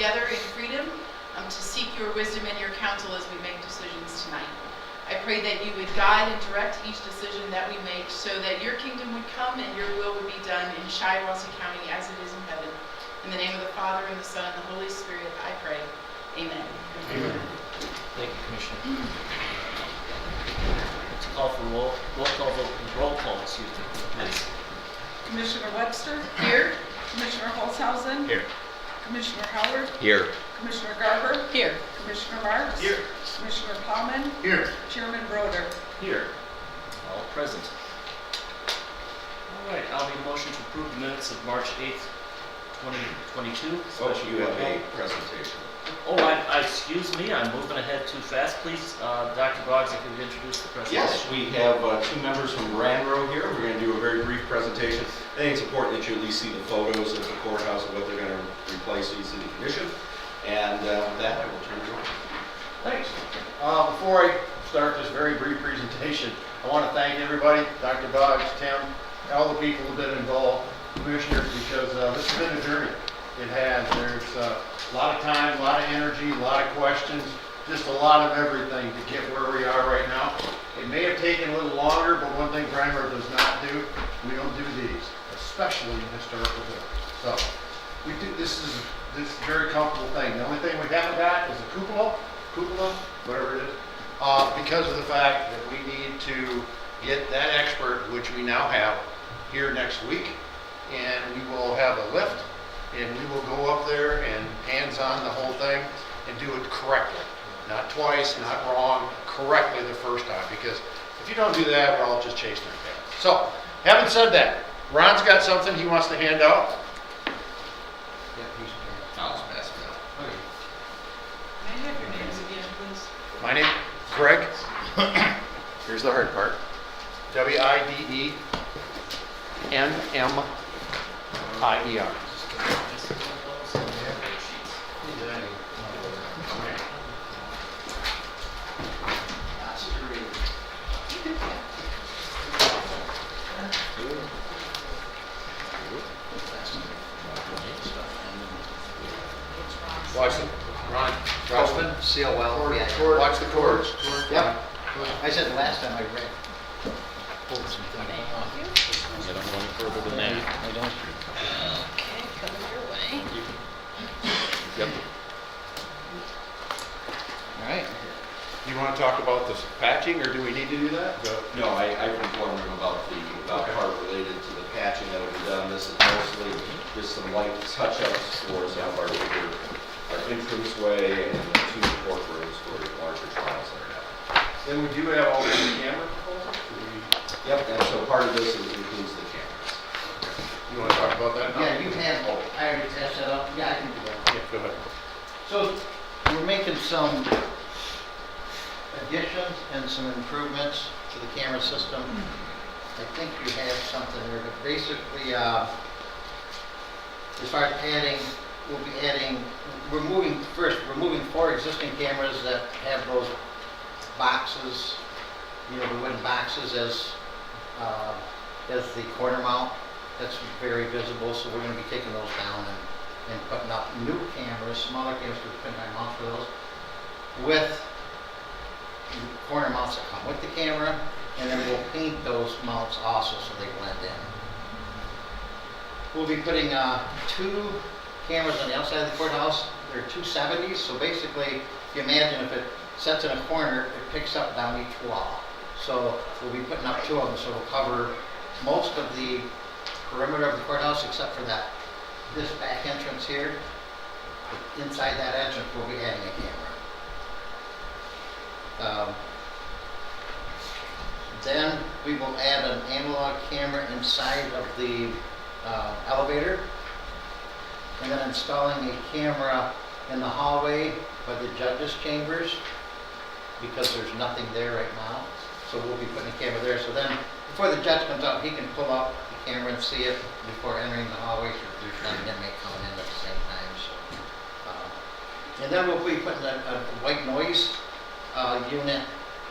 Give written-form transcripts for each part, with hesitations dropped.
together in freedom to seek your wisdom and your counsel as we make decisions tonight. I pray that you would guide and direct each decision that we make so that your kingdom would come and your will would be done in Shiawassee County as it is in heaven. In the name of the Father, and the Son, and the Holy Spirit, I pray. Amen. Amen. Thank you, Commissioner. Let's call for roll call, excuse me, please. Commissioner Webster? Here. Commissioner Holzhausen? Here. Commissioner Howard? Here. Commissioner Garber? Here. Commissioner Marks? Here. Commissioner Plowman? Here. Chairman Broder? Here. All present. All right, I'll need a motion to approve the minutes of March 8th, 2022. Oh, you have a presentation. Oh, excuse me, I'm moving ahead too fast. Please, Dr. Boggs, if you would introduce the presentation. Yes, we have two members from Ranro here. We're going to do a very brief presentation. I think it's important that you at least see the photos of the courthouse and what they're going to replace so you see the condition. And with that, I will turn it over. Thanks. Before I start this very brief presentation, I want to thank everybody, Dr. Boggs, Tim, all the people who've been involved, commissioners, because this has been a journey. It has. There's a lot of time, a lot of energy, a lot of questions, just a lot of everything to get where we are right now. It may have taken a little longer, but one thing Primer does not do, we don't do these, especially in historical buildings. So we do. This is very comfortable thing. The only thing we haven't got is a cupola, whatever it is, because of the fact that we need to get that expert, which we now have here next week, and we will have a lift, and we will go up there and hands-on the whole thing and do it correctly. Not twice, not wrong, correctly the first time, because if you don't do that, we're all just chasing our tail. So, having said that, Ron's got something he wants to hand out. I'll just pass it out. May I have your names again, please? My name, Greg, Here's the hard part. Widenmier. Watch the, Ron, Grossman, COL, yeah. watch the cords. Yep. I said the last time I read. Pulled some things. I don't go any further than that. I don't. Okay, coming your way. Yep. All right. You want to talk about this patching, or do we need to do that? No, I informed them about the part related to the patching that will be done. This is mostly just some light touch-ups for some of our bigger, our entrance way and the two courtrooms for larger trials that are happening. Then we do have all the camera proposals? Yep, and so part of this includes the cameras. You want to talk about that now? Yeah, you have, I already tested that up. Yeah, I can do that. Yeah, go ahead. So we're making some additions and some improvements to the camera system. I think you have something there, but basically, as far as adding, we'll be adding, we're moving 4 existing cameras that have those boxes, you know, the wooden boxes as the corner mount. That's very visible, so we're going to be taking those down and putting up new cameras, smaller cameras, we're putting our mounts for those, with corner mounts that come with the camera, and then we'll paint those mounts also so they blend in. We'll be putting 2 cameras on the outside of the courthouse. They're 270s, so basically, if you imagine if it sets in a corner, it picks up down each wall. So we'll be putting up 2 of them, so it'll cover most of the perimeter of the courthouse except for this back entrance here. Inside that entrance, we'll be adding a camera. Then we will add an analog camera inside of the elevator, and then installing a camera in the hallway by the judges' chambers, because there's nothing there right now. So we'll be putting a camera there. So then, before the judge comes out, he can pull up the camera and see it before entering the hallway. So there's not an inmate coming in at the same time. So, and then we'll be putting a white noise unit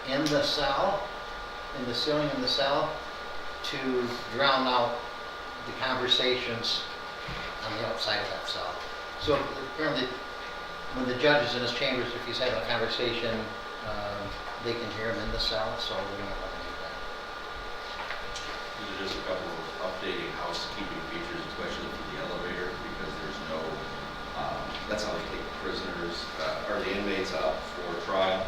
in the cell, in the ceiling in the cell, to drown out the conversations on the outside of that cell. So apparently when the judge is in his chambers, if he's having a conversation, they can hear him in the cell, so we don't eliminate that. These are just a couple of updating housekeeping features, especially for the elevator, because there's no, that's how they take the prisoners, or the inmates out for trial,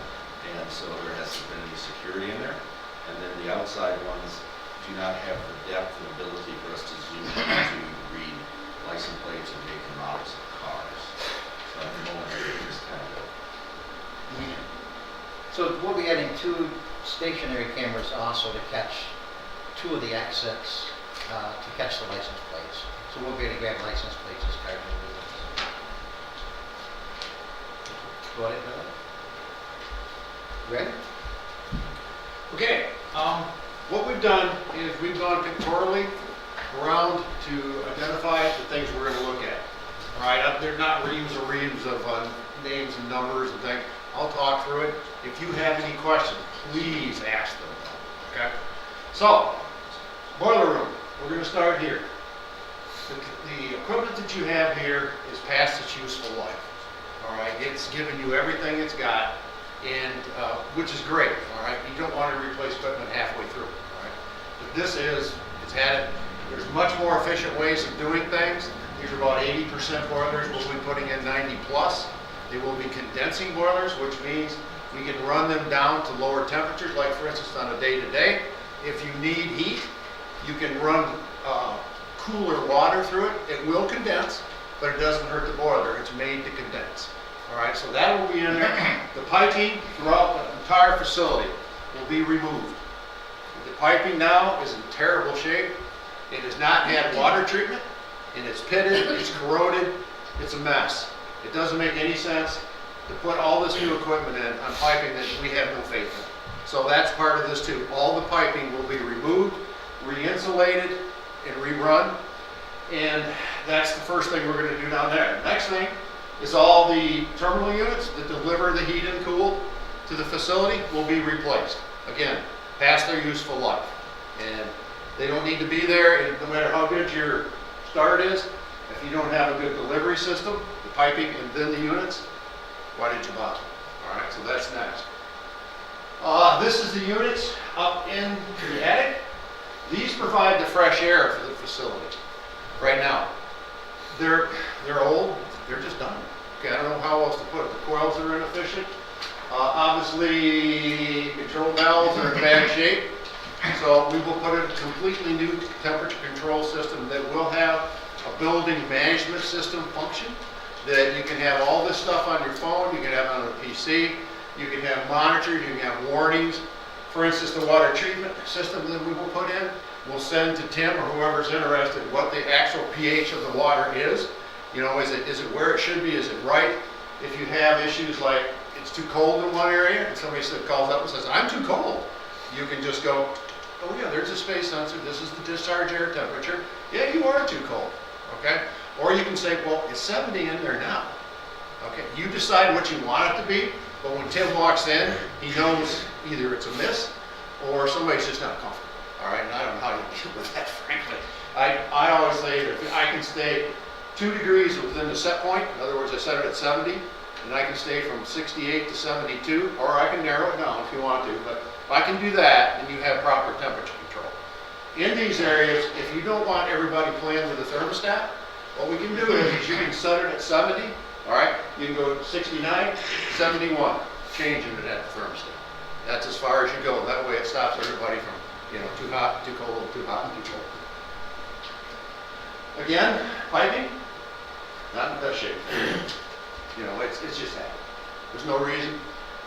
and so there hasn't been any security in there. And then the outside ones do not have the depth and ability for us to zoom in to read license plates and make models of cars. So at the moment, they're just kind of, So we'll be adding 2 stationary cameras also to catch 2 of the exits, to catch the license plates. So we'll be able to grab license plates as cars move. Go ahead, Billy. Greg? Okay, what we've done is we've gone pictorially around to identify the things we're going to look at. All right, there's not reams and reams of names and numbers and things. I'll talk through it. If you have any questions, please ask them. Okay? So, boiler room. We're going to start here. The equipment that you have here is past its useful life. All right, it's given you everything it's got, and which is great. All right, you don't want to replace equipment halfway through. All right, but this is, it's had it. There's much more efficient ways of doing things. These are about 80% boilers. We'll be putting in 90 plus. They will be condensing boilers, which means we can run them down to lower temperatures, like for instance on a day-to-day. If you need heat, you can run cooler water through it. It will condense, but it doesn't hurt the boiler. It's made to condense. All right, so that will be in there. The piping throughout the entire facility will be removed. The piping now is in terrible shape. It has not had water treatment, and it's pitted, it's corroded, it's a mess. It doesn't make any sense to put all this new equipment in on piping that we have no faith in. So that's part of this too. All the piping will be removed, re-insulated, and rerun. And that's the first thing we're going to do down there. Next thing is all the terminal units that deliver the heat and cool to the facility will be replaced. Again, past their useful life. And they don't need to be there, and no matter how good your start is, if you don't have a good delivery system, the piping and then the units, why did you bother? All right, so that's next. This is the units up in the attic. These provide the fresh air for the facility. Right now, they're old, they're just done. Okay, I don't know how else to put it. The coils are inefficient. Obviously, control valves are in bad shape. So we will put in a completely new temperature control system that will have a building management system function, that you can have all this stuff on your phone, you can have it on a PC, you can have monitored, you can have warnings. For instance, the water treatment system that we will put in, we'll send to Tim or whoever's interested what the actual pH of the water is. You know, is it where it should be? Is it right? If you have issues like it's too cold in one area and somebody calls up and says, I'm too cold, you can just go, oh yeah, there's a space sensor. This is the discharge air temperature. Yeah, you are too cold. Okay? Or you can say, well, it's 70 in there now. Okay? You decide what you want it to be, but when Tim walks in, he knows either it's a miss or somebody's just not comfortable. All right? And I don't know how you deal with that, frankly. I always say that if I can stay 2 degrees within the set point, in other words, I set it at 70, and I can stay from 68 to 72, or I can narrow it down if you want to, but if I can do that, then you have proper temperature control. In these areas, if you don't want everybody playing with the thermostat, what we can do is you can set it at 70, all right? You can go 69, 71, changing it at the thermostat. That's as far as you go. That way it stops everybody from, you know, too hot, too cold, too hot, and too cold. Again, piping, not in the best shape. You know, it's just that. There's no reason.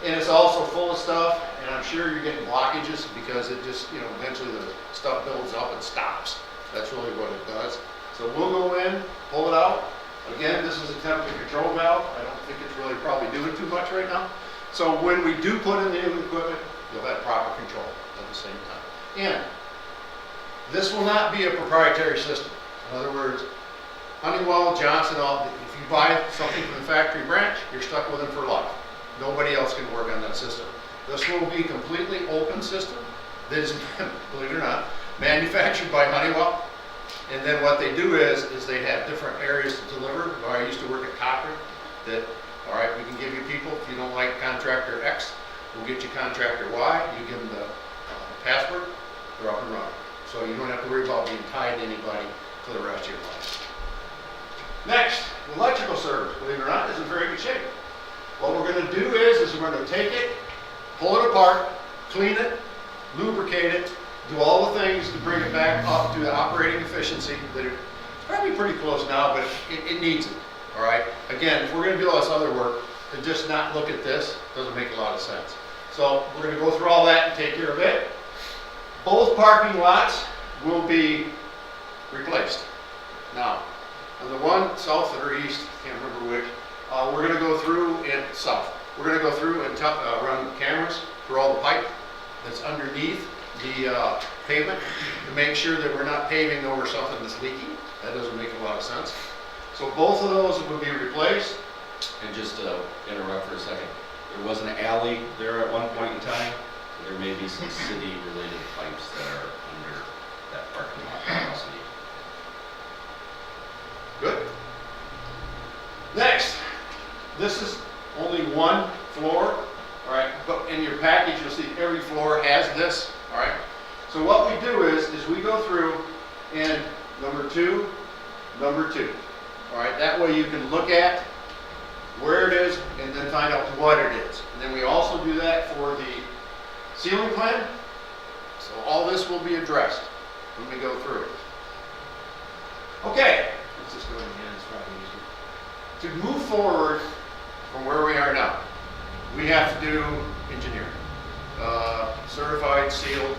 And it's also full of stuff, and I'm sure you're getting blockages because it just, you know, eventually the stuff builds up and stops. That's really what it does. So we'll go in, pull it out. Again, this is a temperature control valve. I don't think it's really probably doing too much right now. So when we do put in the new equipment, you'll have proper control at the same time. And this will not be a proprietary system. In other words, Honeywell, Johnson, if you buy something from the factory branch, you're stuck with them for life. Nobody else can work on that system. This will be a completely open system that is, believe it or not, manufactured by Honeywell. And then what they do is they have different areas to deliver. I used to work at Cochrane that All right, we can give you people, if you don't like contractor X, we'll get you contractor Y, you give them the password, they're up and running. So you don't have to worry about being tied to anybody for the rest of your life. Next, electrical service, believe it or not, is in very good shape. What we're gonna do is we're gonna take it, pull it apart, clean it, lubricate it, do all the things to bring it back up to the operating efficiency that it's probably pretty close now, but it needs it, all right? Again, if we're gonna do all this other work, to just not look at this doesn't make a lot of sense. So we're gonna go through all that and take care of it. Both parking lots will be replaced. Now, on the one south or east, can't remember which, we're gonna go through and south. We're gonna go through and run cameras through all the pipe that's underneath the pavement to make sure that we're not paving over something that's leaking. That doesn't make a lot of sense. So both of those will be replaced. And just to interrupt for a second, there was an alley there at one point in time. There may be some city-related pipes that are under that parking lot. that also need- Good. Next, this is only one floor, all right, but in your package, you'll see every floor has this, all right? So what we do is we go through and number two, all right? That way you can look at where it is and then find out what it is. And then we also do that for the ceiling plan. So all this will be addressed when we go through. Okay, let's just go again, it's probably easier. To move forward from where we are now, we have to do engineering. Certified, sealed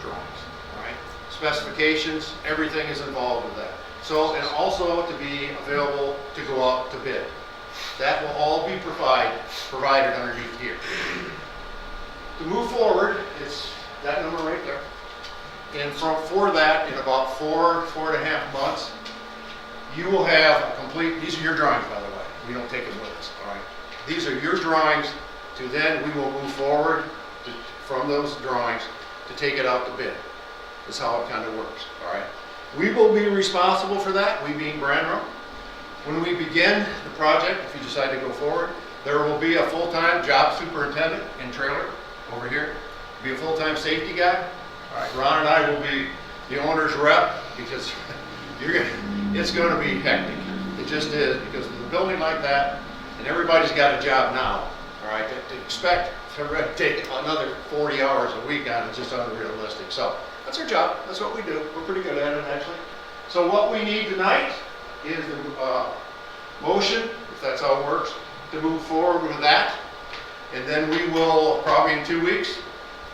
drawings, all right? Specifications, everything is involved with that. So, and also to be available to go out to bid. That will all be provided underneath here. To move forward, it's that number right there. And for that, in about 4.5 months, you will have a complete, these are your drawings, by the way. We don't take them with us, all right? These are your drawings to then we will move forward from those drawings to take it out to bid. That's how it kind of works, all right? We will be responsible for that, we being Brandro. When we begin the project, if you decide to go forward, there will be a full-time job superintendent in trailer over here. Be a full-time safety guy. All right, Ron and I will be the owner's rep because it's going to be hectic. It just is because of the building like that, and everybody's got a job now. All right, to expect to take another 40 hours a week on it's just unrealistic. So that's our job. That's what we do. We're pretty good at it, actually. So what we need tonight is the motion, if that's how it works, to move forward with that. And then we will, probably in 2 weeks,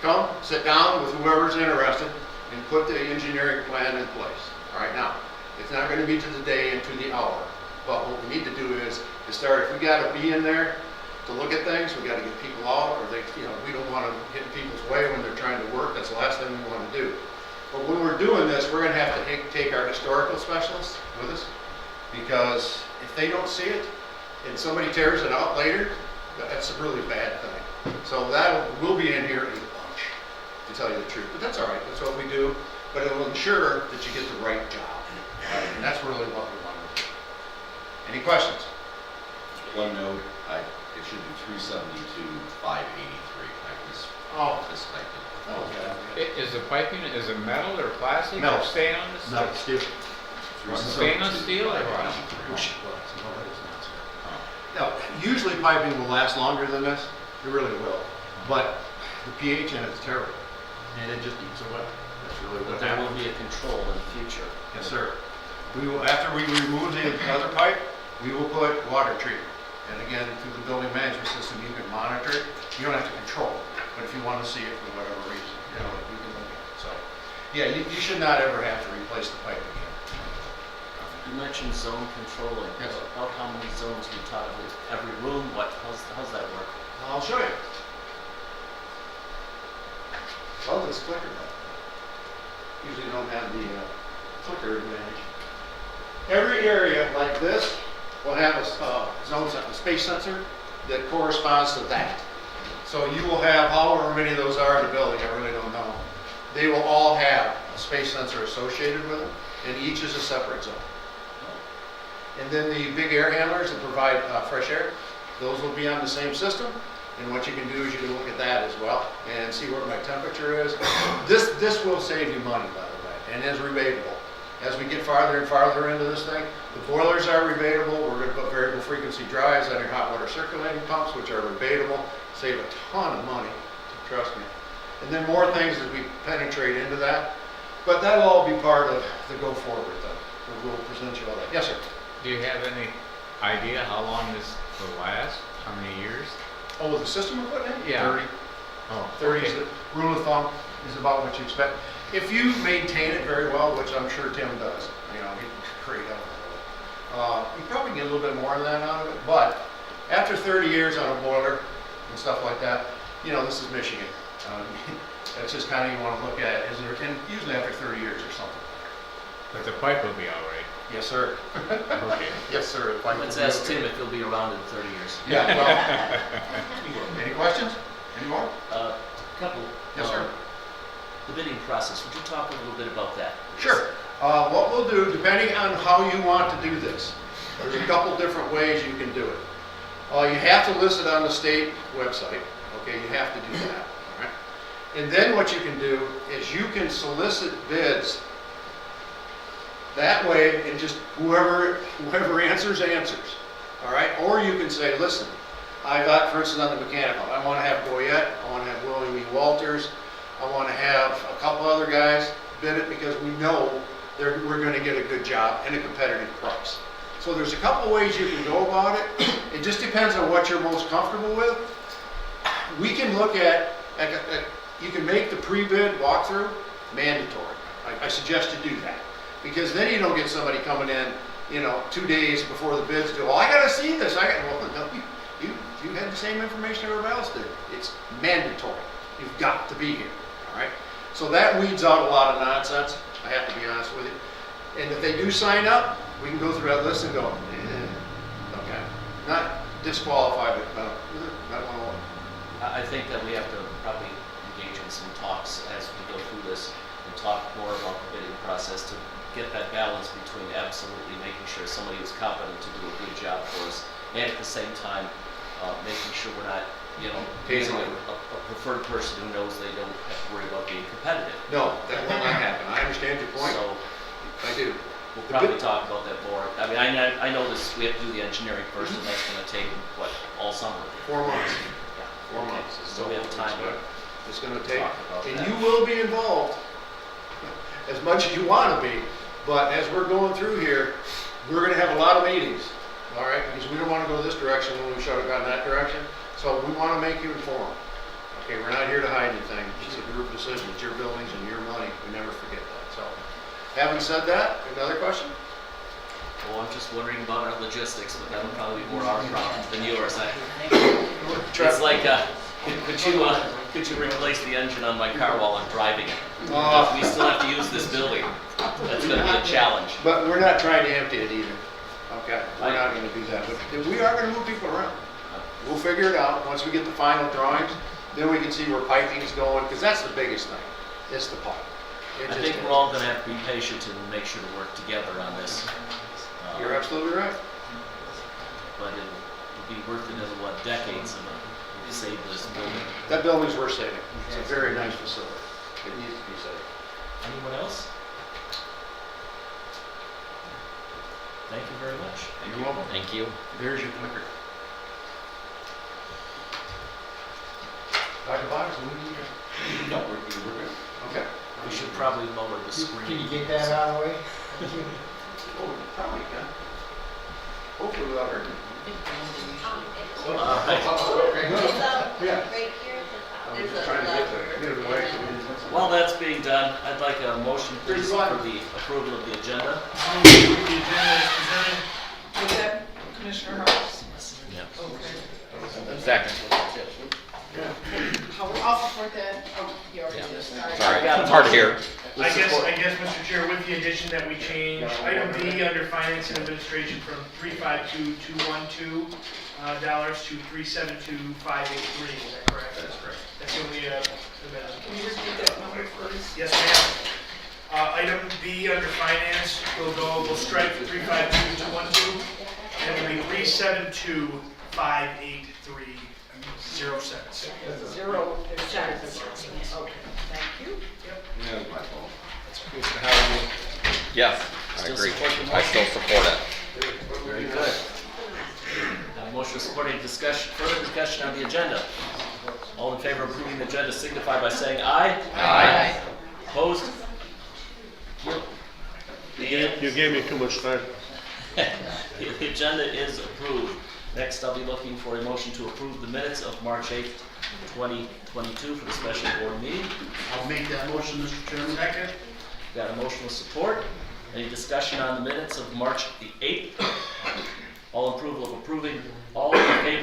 come, sit down with whoever's interested and put the engineering plan in place. All right, now, it's not going to be to the day and to the hour. But what we need to do is to start, if we got to be in there to look at things, we got to get people out, or they, we don't want to get in people's way when they're trying to work. That's the last thing we want to do. But when we're doing this, we're going to have to take our historical specialists with us, because if they don't see it and somebody tears it out later, that's a really bad thing. So we'll be in here a bunch, to tell you the truth. But that's all right. That's what we do. But it will ensure that you get the right job. Right? And that's really what we want to do. Any questions? One note, it should be 372, 583. This type of. Oh, yeah. Is the piping, is it metal or plastic? Metal. Or stainless? No, Steve. Stainless steel or what? Now, usually piping will last longer than this. It really will. But the pH in it is terrible. And it just eats away. That's really But what there will happens. be a control in the future. Yes, sir. We will, after we remove the other pipe, we will put water treatment. And again, through the building management system, you can monitor it. You don't have to control it. But if you want to see it for whatever reason, you can look at it. So, yeah, you should not ever have to replace the pipe again. You mentioned zone controlling. Yes. About how many zones we talk with every room? How's that work? I'll show you. Well, this clicker though. Usually don't have the clicker advantage. Every area like this will have a zone sensor, a space sensor that corresponds to that. So you will have however many of those are in the building, I really don't know. They will all have a space sensor associated with them, and each is a separate zone. And then the big air handlers that provide fresh air, those will be on the same system. And what you can do is you can look at that as well and see what my temperature is. This will save you money, by the way, and is rebatable. As we get farther and farther into this thing, the boilers are rebatable. We're going to put variable frequency drives on your hot water circulating pumps, which are rebatable. Save a ton of money, trust me. And then more things as we penetrate into that. But that'll all be part of the go forward thing. We'll present you all that. Yes, sir. Do you have any idea how long this will last? How many years? Oh, the system we're putting in? Yeah. 30. Oh, 30 is okay. the rule of thumb, is about what you expect. If you maintain it very well, which I'm sure Tim does, you know, he's great at it. You probably get a little bit more than that out of it, but after 30 years on a boiler and stuff like that, you know, this is Michigan. That's just kind of you want to look at, is there, and usually after 30 years or something. But the pipe will be all right. Yes, sir. Okay. Yes, sir. Let's ask Tim if he'll be around in 30 years. Yeah, well, any questions? Any more? Couple. Yes, sir. The bidding process, would you talk a little bit about that? Sure. What we'll do, depending on how you want to do this, there's a couple different ways you can do it. You have to list it on the state website. Okay, you have to do that. All right. And then what you can do is you can solicit bids that way, and just whoever answers. All right. Or you can say, listen, I got, for instance, on the mechanical, I want to have Goyette, I want to have William E. Walters, I want to have a couple other guys bid it because we know we're going to get a good job and a competitive price. So there's a couple ways you can go about it. It just depends on what you're most comfortable with. We can look at you can make the pre-bid walkthrough mandatory. I suggest you do that because then you don't get somebody coming in, you know, 2 days before the bids due. Oh, I got to see this. Well, no, you had the same information everybody else did. It's mandatory. You've got to be here. All right. So that weeds out a lot of nonsense. I have to be honest with you. And if they do sign up, we can go through that list and go, okay, not disqualified, but not one. I think that we have to probably engage in some talks as we go through this and talk more about the bidding process to get that balance between absolutely making sure somebody is competent to do a good job for us and at the same time making sure we're not, you know, using a preferred person who knows they don't have to worry about being competitive. No, that will not happen. I understand your point. So I do. we'll probably talk about that more. I mean, I know this, we have to do the engineering first and that's going to take, what, all summer? 4 months. Yeah. 4 months. So we have time to It's going to take, talk about and that. you will be involved as much as you want to be. But as we're going through here, we're going to have a lot of meetings, all right? Because we don't want to go this direction when we should have gone that direction. So we want to make you informed. Okay, we're not here to hide anything. It's a group decision. It's your buildings and your money. We never forget that. So, having said that, another question? Well, I'm just wondering about our logistics, but that'll probably be more our problem than yours. It's like, could you replace the engine on my car while I'm driving it? We still have to use this building. That's going to be a challenge. But we're not trying to empty it either. Okay, we're not going to do that. But we are going to move people around. We'll figure it out. Once we get the final drawings, then we can see where piping is going, because that's the biggest thing. It's the pipe. I think we're all going to have to be patient and make sure to work together on this. You're absolutely right. But it'll be worth it in what, decades of save this building. That building's worth saving. It's a very nice facility. It needs to be saved. Anyone else? Thank you very much. You're welcome. Thank you. There's your clicker. Dr. Box, when do you? No, we're good. Okay. We should probably lower the screen. Can you get that out of the way? Oh, probably can. Hopefully without hurting. All right. Yeah. Right here I was just trying to get it away so we didn't. While that's being done, I'd like a motion, please, for the approval of the agenda. The agenda is presented. Was that Commissioner Marks? Yeah. Second. I'll support that. Oh, you already did. Sorry. Sorry, I got it's hard to a hear. With I support. guess, Mr. Chair, with the addition that we changed item D under Finance and Administration from $352,212 to $372,583, is that correct? That's correct. That's the only amendment. Can you repeat that number, please? Yes, ma'am. Item B under finance, we'll strike the 352212, and it'll be 372,583.07. 0 cents. Okay, thank you. Yeah, my fault. Mr. Howard, Yes, I Still agree. support the I motion? still support it. very good. Motion supporting discussion, further discussion on the agenda. All in favor of approving the agenda signify by saying aye. Aye. Opposed? You gave me too much time. The agenda is approved. Next, I'll be looking for a motion to approve the minutes of March 8th, 2022 for the special board meeting. I'll make that motion, Mr. Chairman. Second? Got a motion with support. Any discussion on the minutes of March the 8th? All in favor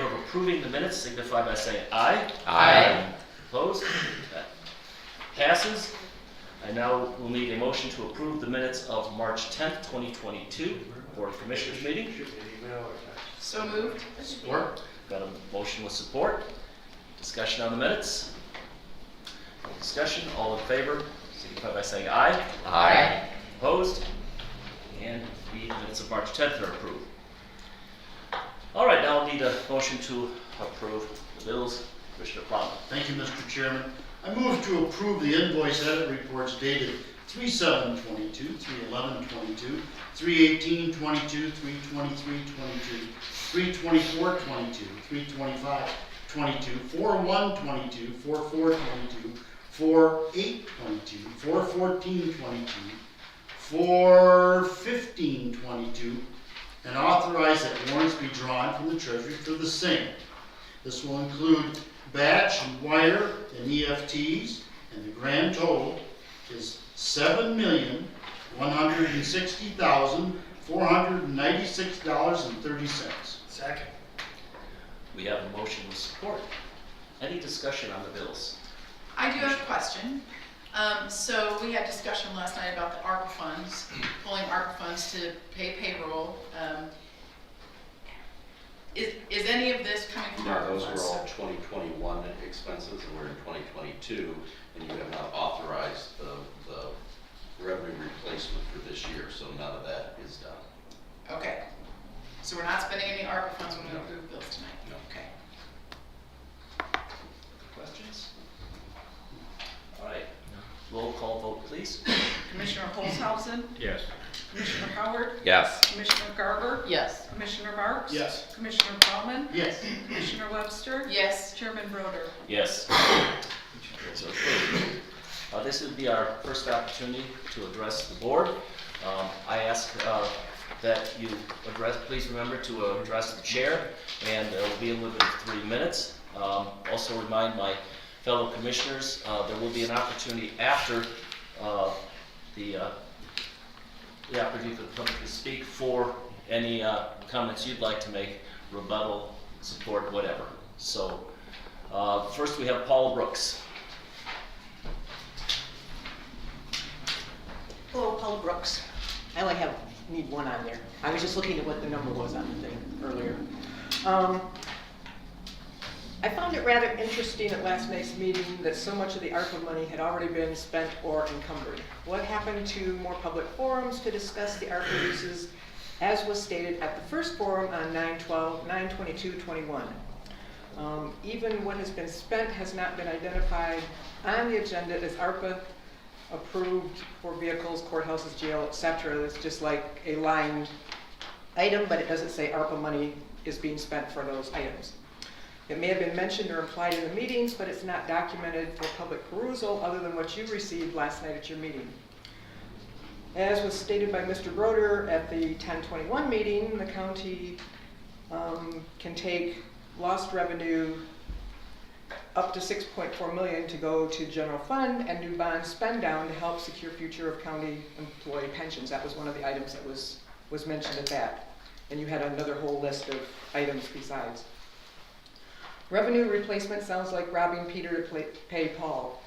of approving the minutes signify by saying aye. Aye. Opposed? That passes. I now will need a motion to approve the minutes of March 10th, 2022 Board of Commissioners meeting. So moved. Support. Got a motion with support. Discussion on the minutes? No discussion. All in favor signify by saying aye. Aye. Opposed? And the minutes of March 10th are approved. All right, now I'll need a motion to approve the bills. Commissioner Plowman. Thank you, Mr. Chairman. I move to approve the invoice edit reports dated 3/7/22, 3/11/22, 3/18/22, 3/23/22, 3/24/22, 3/25/22, 4/1/22, 4/4/22, 4/8/22, 4/14/22, 4/15/22, and authorize that warrants be drawn from the treasury for the same. This will include batch and wire and EFTs, and the grand total is $7,160,496.30. Second. We have a motion with support. Any discussion on the bills? I do have a question. So we had discussion last night about the ARPA funds, pulling ARPA funds to pay payroll. Is any of this coming from No, ARPA those funds? were all 2021 expenses, and we're in 2022, and you have not authorized the revenue replacement for this year, so none of that is done. Okay. So we're not spending any ARPA funds when we No. approve bills tonight? No. Okay. Questions? All right, roll call vote, please. Commissioner Olshausen, Yes. Commissioner Howard, Yes. Commissioner Garber, Yes. Commissioner Marks. Yes. Commissioner Plowman, Yes. Commissioner Webster, Yes. Chairman Broder. Yes. Bills are approved. This would be our first opportunity to address the board. I ask that you please remember to address the chair, and there will be a limit of 3 minutes. Also remind my fellow commissioners, there will be an opportunity after the opportunity for the public to speak for any comments you'd like to make, rebuttal, support, whatever. So first we have Paula Brooks. Hello, Paula Brooks. I only need one on there. I was just looking at what the number was on the thing earlier. I found it rather interesting at last night's meeting that so much of the ARPA money had already been spent or encumbered. What happened to more public forums to discuss the ARPA uses, as was stated at the first forum on 9/22/21? Even what has been spent has not been identified on the agenda as ARPA approved for vehicles, courthouses, jail, etc. It's just like a line item, but it doesn't say ARPA money is being spent for those items. It may have been mentioned or implied in the meetings, but it's not documented for public perusal other than what you received last night at your meeting. As was stated by Mr. Broder at the 10/21 meeting, the county can take lost revenue up to $6.4 million to go to general fund and do bond spend down to help secure future of county employee pensions. That was one of the items that was mentioned at that. And you had another whole list of items besides. Revenue replacement sounds like robbing Peter to pay Paul.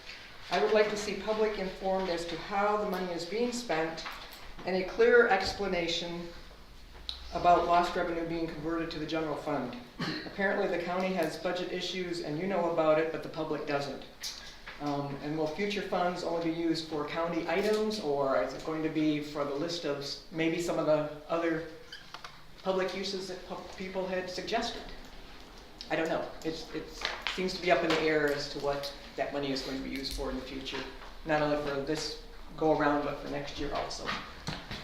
I would like to see public informed as to how the money is being spent and a clearer explanation about lost revenue being converted to the general fund. Apparently the county has budget issues and you know about it, but the public doesn't. And will future funds only be used for county items, or is it going to be for the list of maybe some of the other public uses that people had suggested? I don't know. It seems to be up in the air as to what that money is going to be used for in the future, not only for this go around, but for next year also.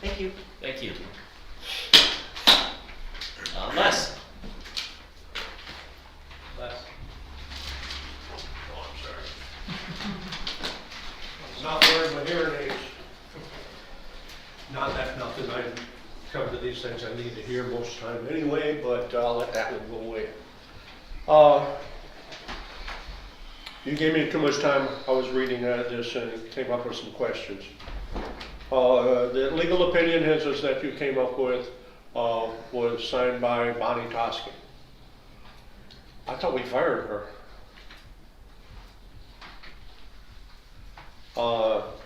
Thank you. Thank you. Les? Les? Oh, I'm sorry. Not wearing my hearing aids. Not that nothing, I come to these things I need to hear most of the time anyway, but I'll let that one go away. You gave me too much time. I was reading this and came up with some questions. The legal opinion is that you came up with was signed by Bonnie Toskin. I thought we fired her.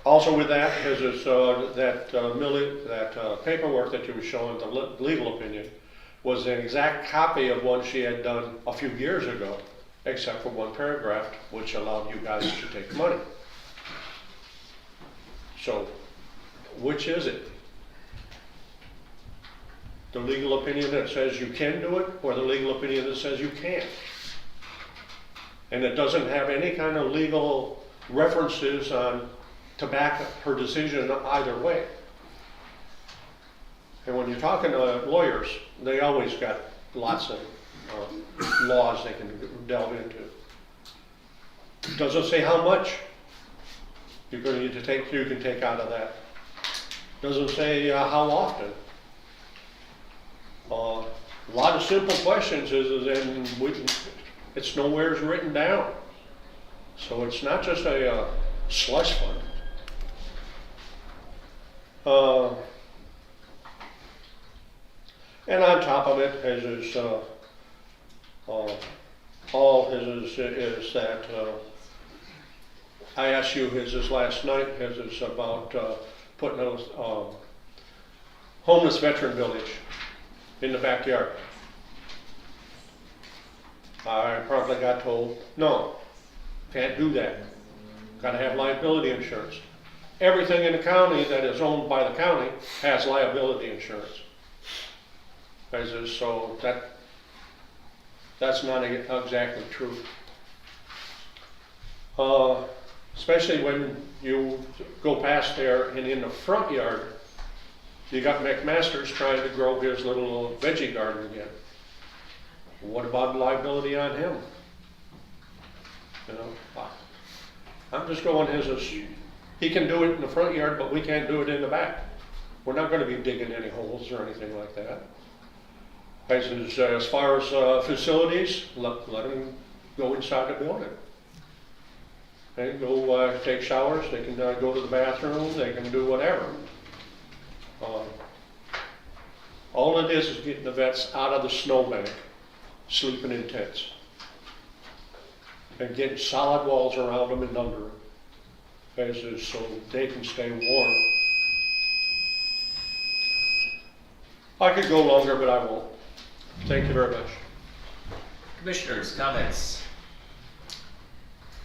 Also with that is that paperwork that you were showing, the legal opinion, was an exact copy of one she had done a few years ago, except for one paragraph, which allowed you guys to take money. So, which is it? The legal opinion that says you can do it, or the legal opinion that says you can't? And it doesn't have any kind of legal references to back her decision either way. And when you're talking to lawyers, they always got lots of laws they can delve into. It doesn't say how much you're going to need to take, you can take out of that. Doesn't say how often. A lot of simple questions and it's nowhere written down. So it's not just a slush fund. And on top of it is that I asked you his last night is about putting a homeless veteran village in the backyard. I promptly got told, no, can't do that. Got to have liability insurance. Everything in the county that is owned by the county has liability insurance. So that's not exactly true. Especially when you go past there and in the front yard, you got McMaster's trying to grow his little veggie garden again. What about liability on him? You know, I'm just going he can do it in the front yard, but we can't do it in the back. We're not going to be digging any holes or anything like that. As far as facilities, let them go inside the building. They can go take showers, they can go to the bathroom, they can do whatever. All it is getting the vets out of the snowbank, sleeping in tents, and getting solid walls around them and under them, so they can stay warm. I could go longer, but I won't. Thank you very much. Commissioners, comments?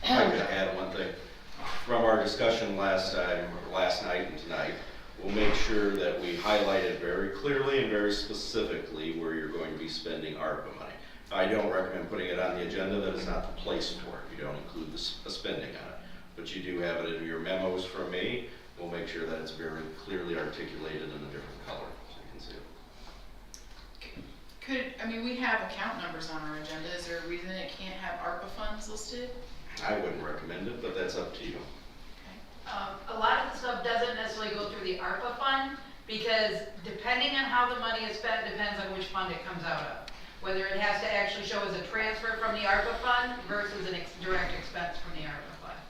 I could add one thing. From our discussion last night and tonight, we'll make sure that we highlight it very clearly and very specifically where you're going to be spending ARPA money. I don't recommend putting it on the agenda. That is not the place for it. You don't include the spending on it. But you do have it in your memos from me. We'll make sure that it's very clearly articulated in a different color so you can see it. We have account numbers on our agenda. Is there a reason it can't have ARPA funds listed? I wouldn't recommend it, but that's up to you. A lot of the stuff doesn't necessarily go through the ARPA fund, because depending on how the money is spent, depends on which fund it comes out of. Whether it has to actually show as a transfer from the ARPA fund versus a direct expense from the ARPA fund.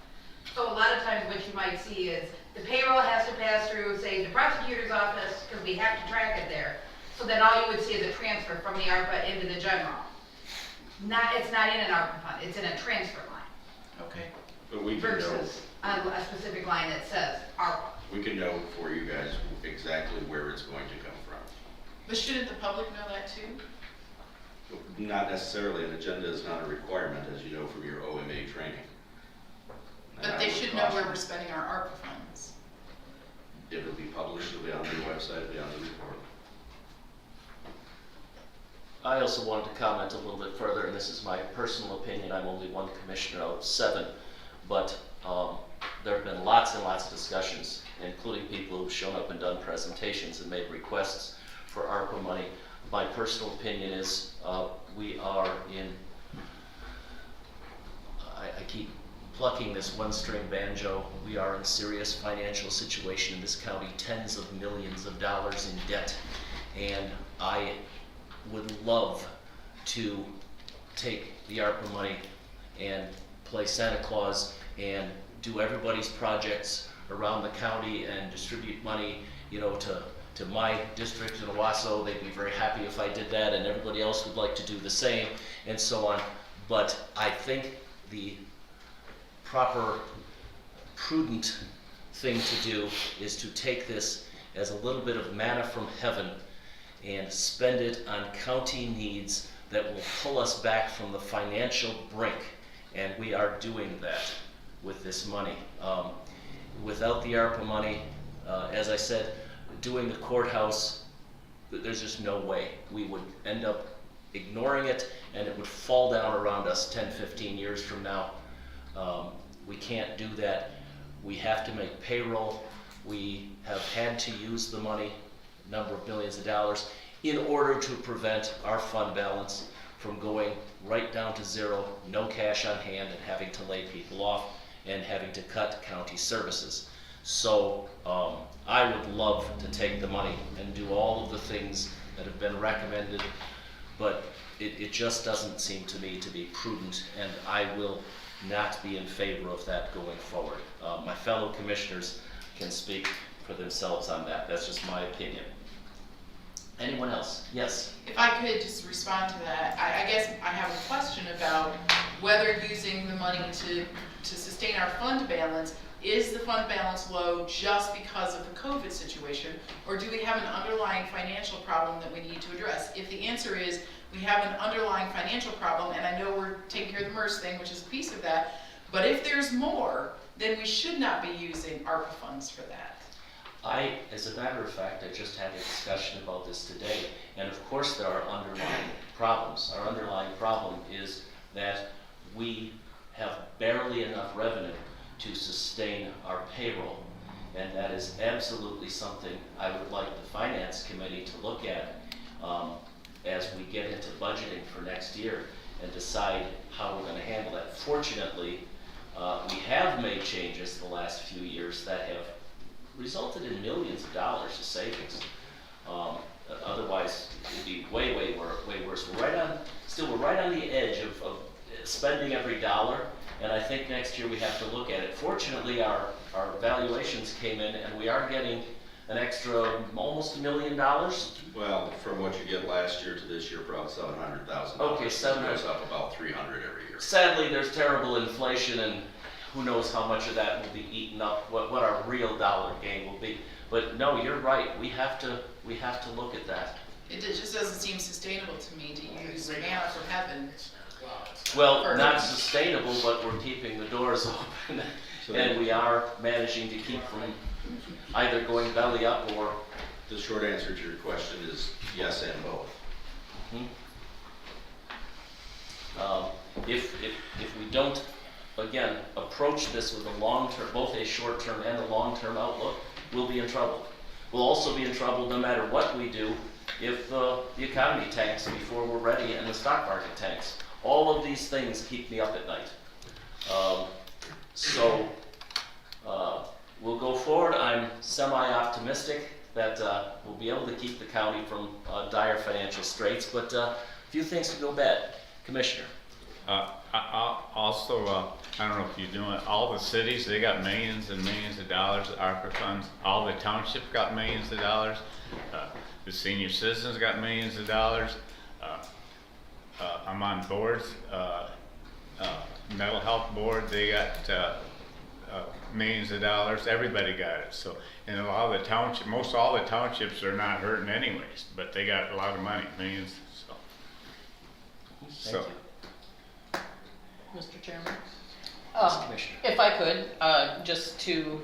So a lot of times what you might see is the payroll has to pass through, say, the prosecutor's office, because we have to track it there. So then all you would see is a transfer from the ARPA into the general. It's not in an ARPA fund, it's in a transfer line. Okay. But we can know, Versus a specific line that says ARPA. we can know for you guys exactly where it's going to come from. But shouldn't the public know that too? Not necessarily. An agenda is not a requirement, as you know from your OMA training. But they should know where we're spending our ARPA funds. It'll be published, it'll be on your website, it'll be on the report. I also wanted to comment a little bit further, and this is my personal opinion. I'm only one commissioner out of 7, but there have been lots and lots of discussions, including people who've shown up and done presentations and made requests for ARPA money. My personal opinion is we are in, I keep plucking this one-string banjo. We are in serious financial situation in this county, tens of millions of dollars in debt, and I would love to take the ARPA money and play Santa Claus and do everybody's projects around the county and distribute money, you know, to my district in Owasso. They'd be very happy if I did that, and everybody else would like to do the same, and so on. But I think the proper, prudent thing to do is to take this as a little bit of manna from heaven and spend it on county needs that will pull us back from the financial brink. And we are doing that with this money. Without the ARPA money, as I said, doing the courthouse, there's just no way. We would end up ignoring it, and it would fall down around us 10, 15 years from now. We can't do that. We have to make payroll. We have had to use the money, a number of billions of dollars, in order to prevent our fund balance from going right down to zero, no cash on hand, and having to lay people off and having to cut county services. So I would love to take the money and do all of the things that have been recommended, but it just doesn't seem to me to be prudent, and I will not be in favor of that going forward. My fellow commissioners can speak for themselves on that. That's just my opinion. Anyone else? Yes. If I could just respond to that, I guess I have a question about whether using the money to sustain our fund balance, is the fund balance low just because of the COVID situation, or do we have an underlying financial problem that we need to address? If the answer is we have an underlying financial problem, and I know we're taking care of the MERS thing, which is a piece of that, but if there's more, then we should not be using ARPA funds for that. As a matter of fact, I just had a discussion about this today, and of course there are underlying problems. Our underlying problem is that we have barely enough revenue to sustain our payroll, and that is absolutely something I would like the Finance Committee to look at as we get into budgeting for next year and decide how we're going to handle that. Fortunately, we have made changes the last few years that have resulted in millions of dollars of savings. Otherwise, it'd be way worse. We're right on the edge of spending every dollar, and I think next year we have to look at it. Fortunately, our valuations came in, and we are getting an extra almost $1 million. Well, from what you get last year to this year, about $700,000. Okay, It goes up about 300 every year. Sadly, there's terrible inflation, and who knows how much of that will be eaten up, what our real dollar gain will be. But no, you're right, we have to look at that. It just doesn't seem sustainable to me to use manna from heaven. Well, not sustainable, but we're keeping the doors open, and we are managing to keep from either going belly up or... The short answer to your question is yes and both. If we don't, again, approach this with a long-term, both a short-term and a long-term outlook, we'll be in trouble. We'll also be in trouble no matter what we do if the economy tanks before we're ready and the stock market tanks. All of these things keep me up at night. We'll go forward. I'm semi-optimistic that we'll be able to keep the county from dire financial straits, but a few things could go bad. Commissioner. Also, I don't know if you're doing, all the cities, they got millions and millions of dollars of ARPA funds. All the townships got millions of dollars. The senior citizens got millions of dollars. I'm on boards, mental health board, they got millions of dollars. Everybody got it. So, and a lot of the townships, most all the townships are not hurting anyways, but they got a lot of money, millions. Thank you. Mr. Chairman? Commissioner. If I could, just to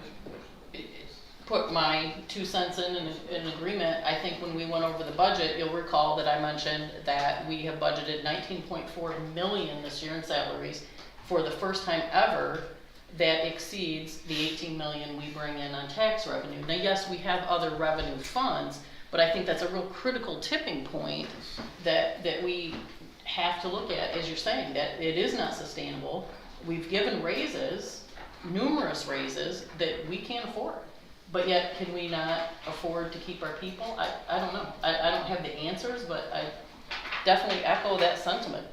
put my 2 cents in agreement, I think when we went over the budget, you'll recall that I mentioned that we have budgeted 19.4 million this year in salaries for the first time ever. That exceeds the 18 million we bring in on tax revenue. Now, yes, we have other revenue funds, but I think that's a real critical tipping point that we have to look at, as you're saying, that it is not sustainable. We've given raises, numerous raises, that we can't afford. But yet, can we not afford to keep our people? I don't know. I don't have the answers, but I definitely echo that sentiment.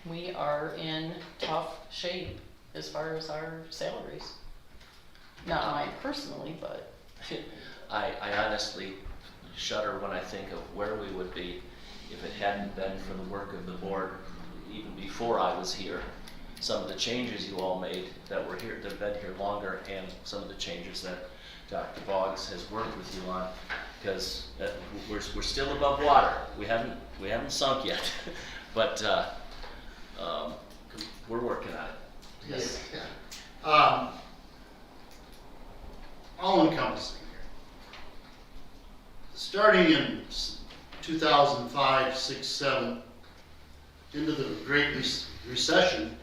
We are in tough shape as far as our salaries. Not mine personally, but. I honestly shudder when I think of where we would be if it hadn't been for the work of the board, even before I was here. Some of the changes you all made that were here, that have been here longer, and some of the changes that Dr. Boggs has worked with you on, because we're still above water. We haven't sunk yet, but we're working on it. Yes. All encompassing here. Starting in 2005, 6, 7, into the Great Recession,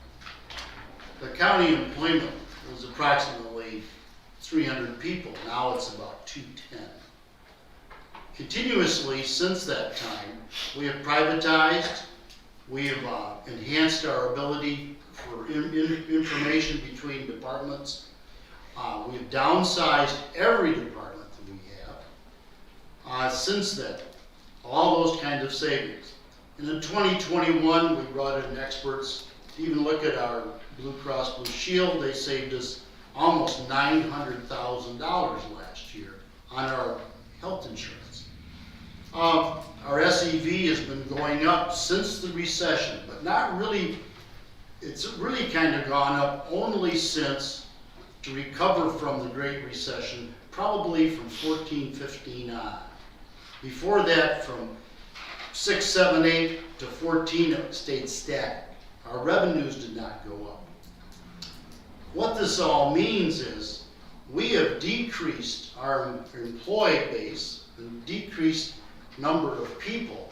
the county employment was approximately 300 people. Now it's about 210. Continuously since that time, we have privatized, we have enhanced our ability for information between departments. We've downsized every department that we have. Since then, all those kinds of savings. And in 2021, we brought in experts to even look at our Blue Cross Blue Shield. They saved us almost $900,000 last year on our health insurance. Our SEV has been going up since the recession, but not really. It's really kind of gone up only since to recover from the Great Recession, probably from 14, 15 on. Before that, from 6, 7, 8 to 14, it stayed static. Our revenues did not go up. What this all means is we have decreased our employee base and decreased number of people,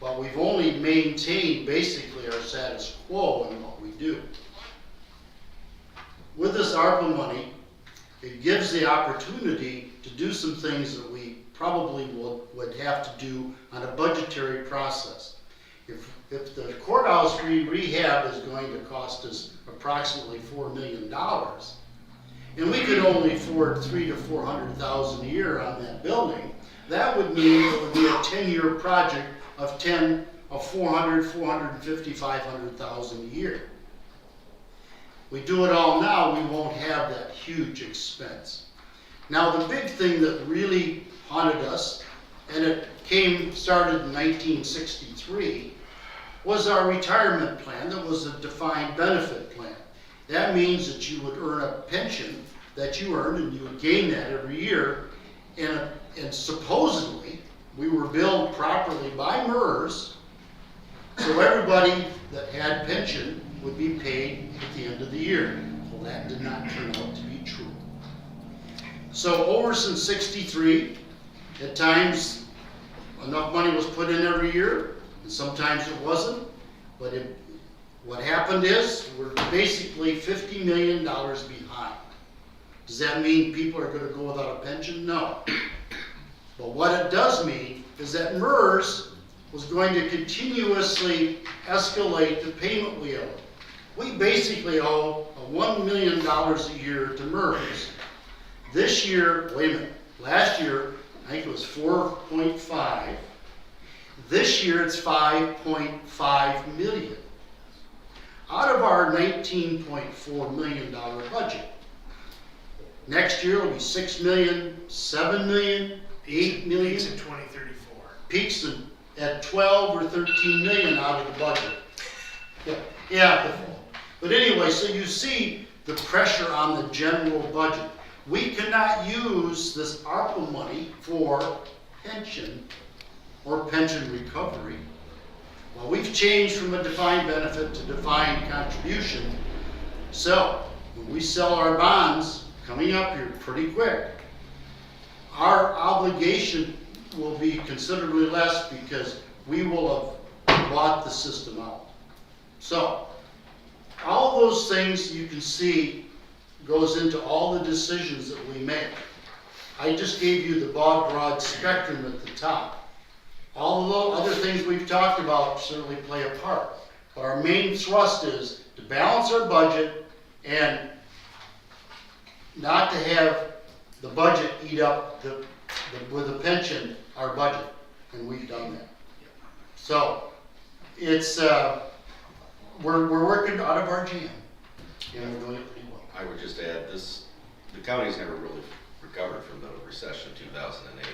but we've only maintained basically our status quo in what we do. With this ARPA money, it gives the opportunity to do some things that we probably would have to do on a budgetary process. If the courthouse rehab is going to cost us approximately $4 million, and we could only afford $300,000 to $400,000 a year on that building, that would mean it would be a 10-year project of $400,000, $450,000, $500,000 a year. We do it all now, we won't have that huge expense. Now, the big thing that really haunted us, and it started in 1963, was our retirement plan that was a defined benefit plan. That means that you would earn a pension that you earned, and you would gain that every year, and supposedly we were billed properly by MERS, so everybody that had pension would be paid at the end of the year. Well, that did not turn out to be true. So over since 63, at times enough money was put in every year, and sometimes it wasn't. But what happened is we're basically $50 million behind. Does that mean people are going to go without a pension? No. But what it does mean is that MERS was going to continuously escalate the payment we owe. We basically owe $1 million a year to MERS. This year, wait a minute, last year, I think it was 4.5. This year it's 5.5 million. Out of our $19.4 million budget. Next year will be 6 million, 7 million, 8 million. Peaks in 2034. Peaks at 12 or 13 million out of the budget. Yeah. But anyway, so you see the pressure on the general budget. We cannot use this ARPA money for pension or pension recovery. Well, we've changed from a defined benefit to defined contribution. So when we sell our bonds, coming up here pretty quick, our obligation will be considerably less because we will have bought the system out. So, all those things you can see goes into all the decisions that we make. I just gave you the broad spectrum at the top. All of the other things we've talked about certainly play a part. But our main thrust is to balance our budget and not to have the budget eat up with a pension, our budget. And we've done that. So, it's, we're working out of our jam. And we're doing it pretty well. I would just add this, the county's never really recovered from the recession of 2008.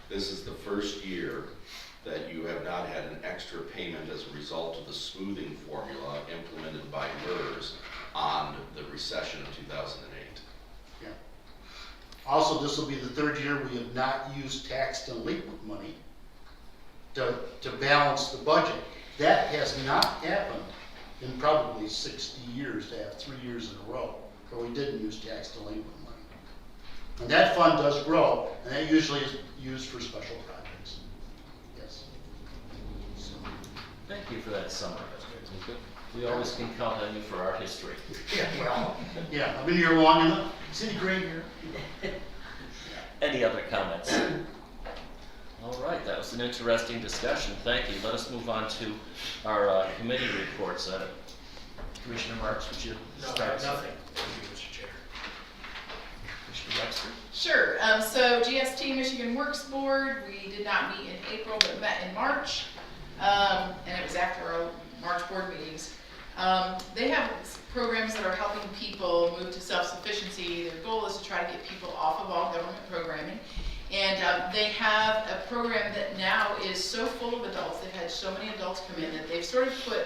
This is the first year that you have not had an extra payment as a result of the smoothing formula implemented by MERS on the recession of 2008. Yeah. Also, this will be the third year we have not used tax delinquent money to balance the budget. That has not happened in probably 60 years, to have 3 years in a row where we didn't use tax delinquent money. And that fund does grow, and that usually is used for special projects. Yes. So. Thank you for that summary. We always can count on you for our history. Yeah, well, yeah, I've been here long enough. City gray here. Any other comments? All right, that was an interesting discussion. Thank you. Let us move on to our committee reports. Commissioner Marks, would you start? Nothing. Thank you, Mr. Chair. Commissioner Webster? Sure. So GST Michigan Works Board, we did not meet in April, but met in March. And it was after our March board meetings. They have programs that are helping people move to self-sufficiency. Their goal is to try to get people off of all government programming. And they have a program that now is so full of adults, they've had so many adults come in that they've sort of put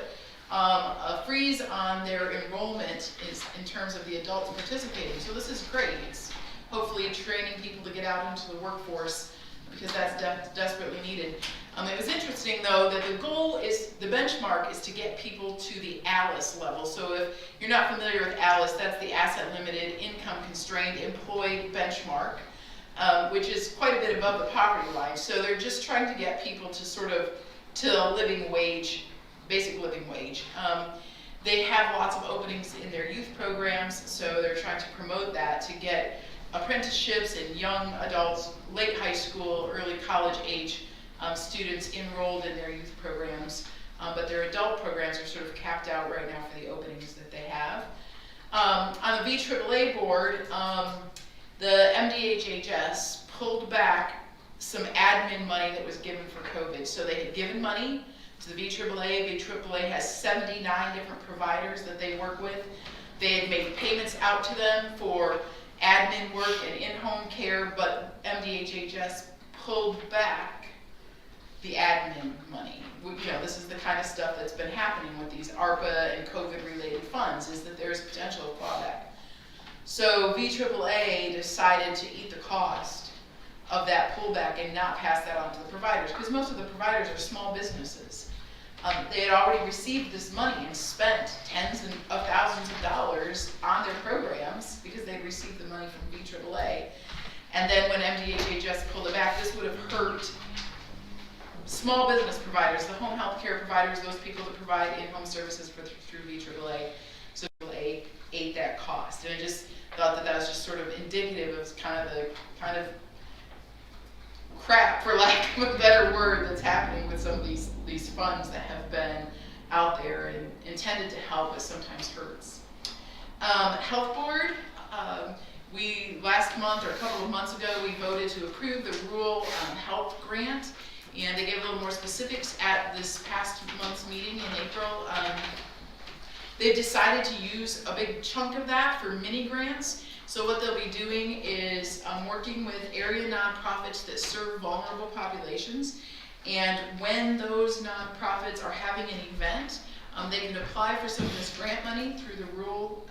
a freeze on their enrollment in terms of the adults participating. So this is great. It's hopefully training people to get out into the workforce because that's desperately needed. It was interesting though that the goal is, the benchmark is to get people to the ALICE level. So if you're not familiar with ALICE, that's the Asset Limited Income Constrained Employed Benchmark. Which is quite a bit above the poverty line. So they're just trying to get people to sort of to living wage, basic living wage. They have lots of openings in their youth programs, so they're trying to promote that to get apprenticeships and young adults, late high school, early college age students enrolled in their youth programs. But their adult programs are sort of capped out right now for the openings that they have. On the VAAA board, the MDHHS pulled back some admin money that was given for COVID. So they had given money to the VAAA. VAAA has 79 different providers that they work with. They had made payments out to them for admin work and in-home care, but MDHHS pulled back the admin money. You know, this is the kind of stuff that's been happening with these ARPA and COVID-related funds, is that there's potential clawback. So VAAA decided to eat the cost of that pullback and not pass that on to the providers, because most of the providers are small businesses. They had already received this money and spent tens of thousands of dollars on their programs because they'd received the money from VAAA. And then when MDHHS pulled it back, this would have hurt small business providers, the home health care providers, those people that provide in-home services through VAAA. So VAAA ate that cost. And I just thought that was just sort of indicative of kind of crap, for lack of a better word, that's happening with some of these funds that have been out there and intended to help, but sometimes hurts. Health board, last month or a couple of months ago, we voted to approve the rural health grant, and they gave a little more specifics at this past month's meeting in April. They've decided to use a big chunk of that for mini grants. So what they'll be doing is working with area nonprofits that serve vulnerable populations. And when those nonprofits are having an event, they can apply for some of this grant money through the rural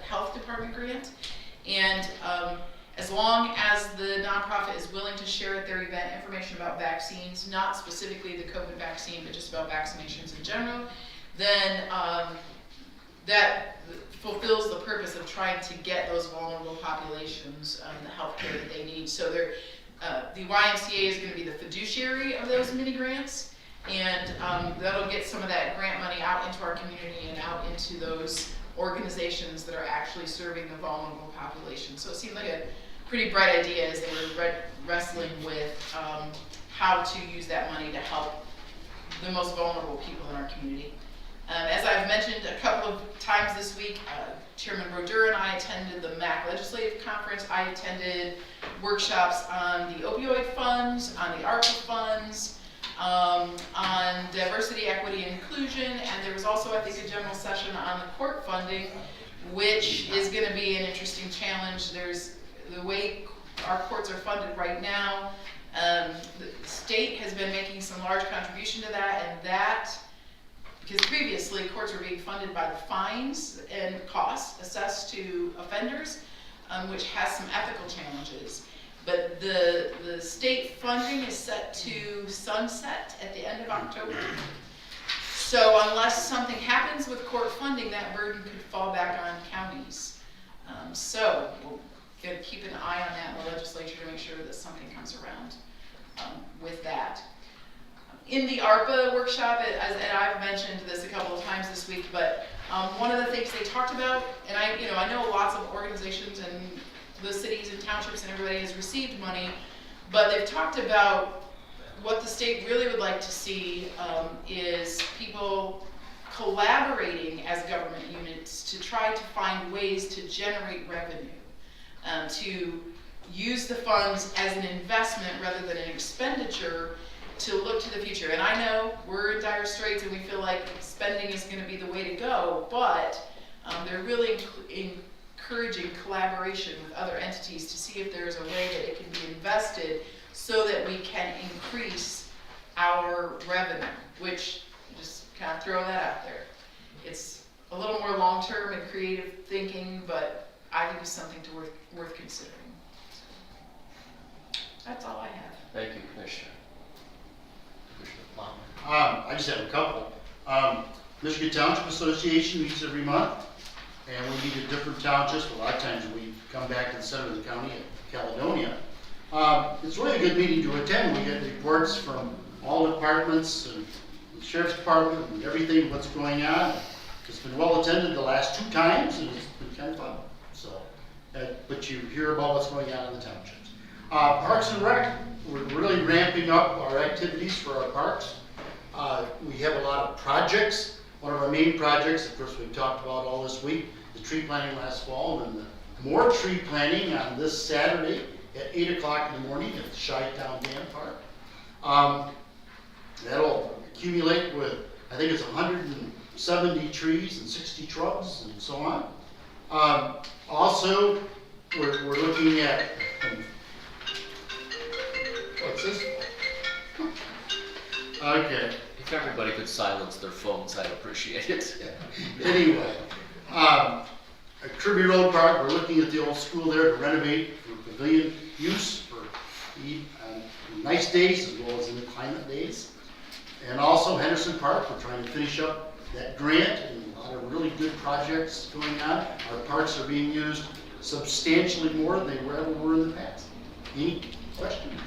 health department grant. And as long as the nonprofit is willing to share at their event information about vaccines, not specifically the COVID vaccine, but just about vaccinations in general, then that fulfills the purpose of trying to get those vulnerable populations the health care that they need. So the YMCA is going to be the fiduciary of those mini grants, and that'll get some of that grant money out into our community and out into those organizations that are actually serving the vulnerable population. So it seemed like a pretty bright idea as they were wrestling with how to use that money to help the most vulnerable people in our community. As I've mentioned a couple of times this week, Chairman Brodeur and I attended the MAC Legislative Conference. I attended workshops on the opioid funds, on the ARPA funds, on diversity, equity, and inclusion, and there was also, I think, a general session on the court funding, which is going to be an interesting challenge. There's the way our courts are funded right now. The state has been making some large contribution to that, and that, because previously courts were being funded by the fines and costs assessed to offenders, which has some ethical challenges. But the state funding is set to sunset at the end of October. So unless something happens with court funding, that burden could fall back on counties. So we'll keep an eye on that in the legislature to make sure that something comes around with that. In the ARPA workshop, and I've mentioned this a couple of times this week, but one of the things they talked about, and I know lots of organizations and the cities and townships and everybody has received money, but they've talked about what the state really would like to see is people collaborating as government units to try to find ways to generate revenue, to use the funds as an investment rather than an expenditure to look to the future. And I know we're in dire straits and we feel like spending is going to be the way to go, but they're really encouraging collaboration with other entities to see if there's a way that it can be invested so that we can increase our revenue, which, just kind of throw that out there. It's a little more long-term and creative thinking, but I think it's something worth considering. That's all I have. Thank you, Commissioner. Commissioner Plowman. I just have a couple. Michigan Township Association meets every month, and we meet at different townships. A lot of times we come back to the center of the county at Caledonia. It's really a good meeting to attend. We get reports from all departments and the sheriff's department and everything, what's going on. It's been well attended the last 2 times, and it's been kind of fun. So, but you hear about what's going on in the townships. Parks and Rec, we're really ramping up our activities for our parks. We have a lot of projects. One of our main projects, of course, we've talked about all this week, the tree planting last fall, and more tree planting on this Saturday at 8 o'clock in the morning at the Chi-Town Dam Park. That'll accumulate with, I think it's 170 trees and 60 shrubs and so on. Also, we're looking at, what's this? Okay. If everybody could silence their phones, I'd appreciate it. Anyway, at Kirby Road Park, we're looking at the old school there to renovate for pavilion use for nice days as well as in the climate days. And also Henderson Park, we're trying to finish up that grant and a lot of really good projects going on. Our parks are being used substantially more than they ever were in the past. Any questions?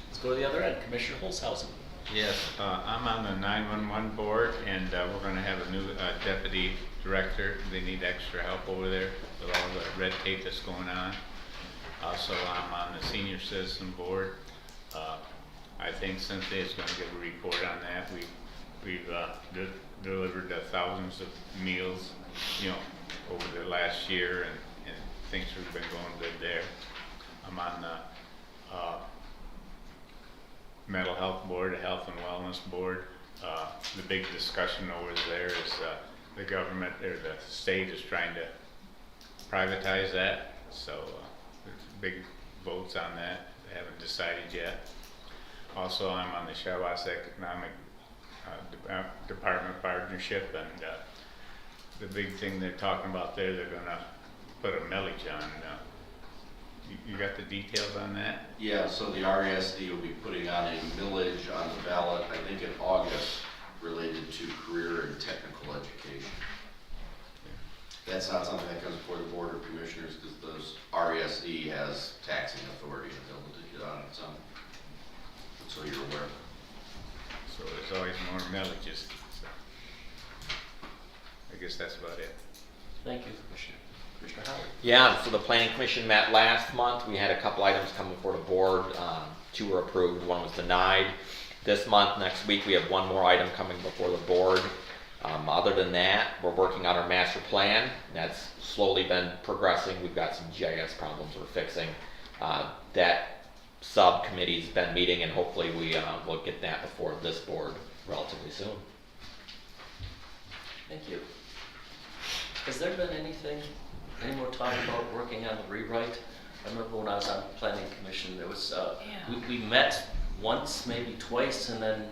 Let's go to the other end. Commissioner Holzhausen. Yes, I'm on the 911 board, and we're going to have a new deputy director. They need extra help over there with all the red tape that's going on. Also, I'm on the senior citizen board. I think Cynthia is going to give a report on that. We've delivered thousands of meals, over the last year, and things have been going good there. I'm on the mental health board, the health and wellness board. The big discussion over there is the government or the state is trying to privatize that. So there's big votes on that. They haven't decided yet. Also, I'm on the Shiawassee Economic Department Partnership, and the big thing they're talking about there, they're going to put a millage on. You got the details on that? Yeah, so the RESD will be putting on a millage on the ballot, I think in August, related to career and technical education. That's not something that comes before the Board of Commissioners, because those RESD has taxing authority and able to get on its own. So you're aware. So there's always more millages. So I guess that's about it. Thank you, Commissioner. Commissioner Howard? Yeah, so the planning commission met last month. We had a couple items come before the board. 2 were approved, 1 was denied. This month, next week, we have 1 more item coming before the board. Other than that, we're working on our master plan. That's slowly been progressing. We've got some GIS problems we're fixing. That subcommittee's been meeting, and hopefully we will get that before this board relatively soon. Thank you. Has there been any more talk about working on the rewrite? I remember when I was on the planning commission, there was, we met once, maybe twice, and then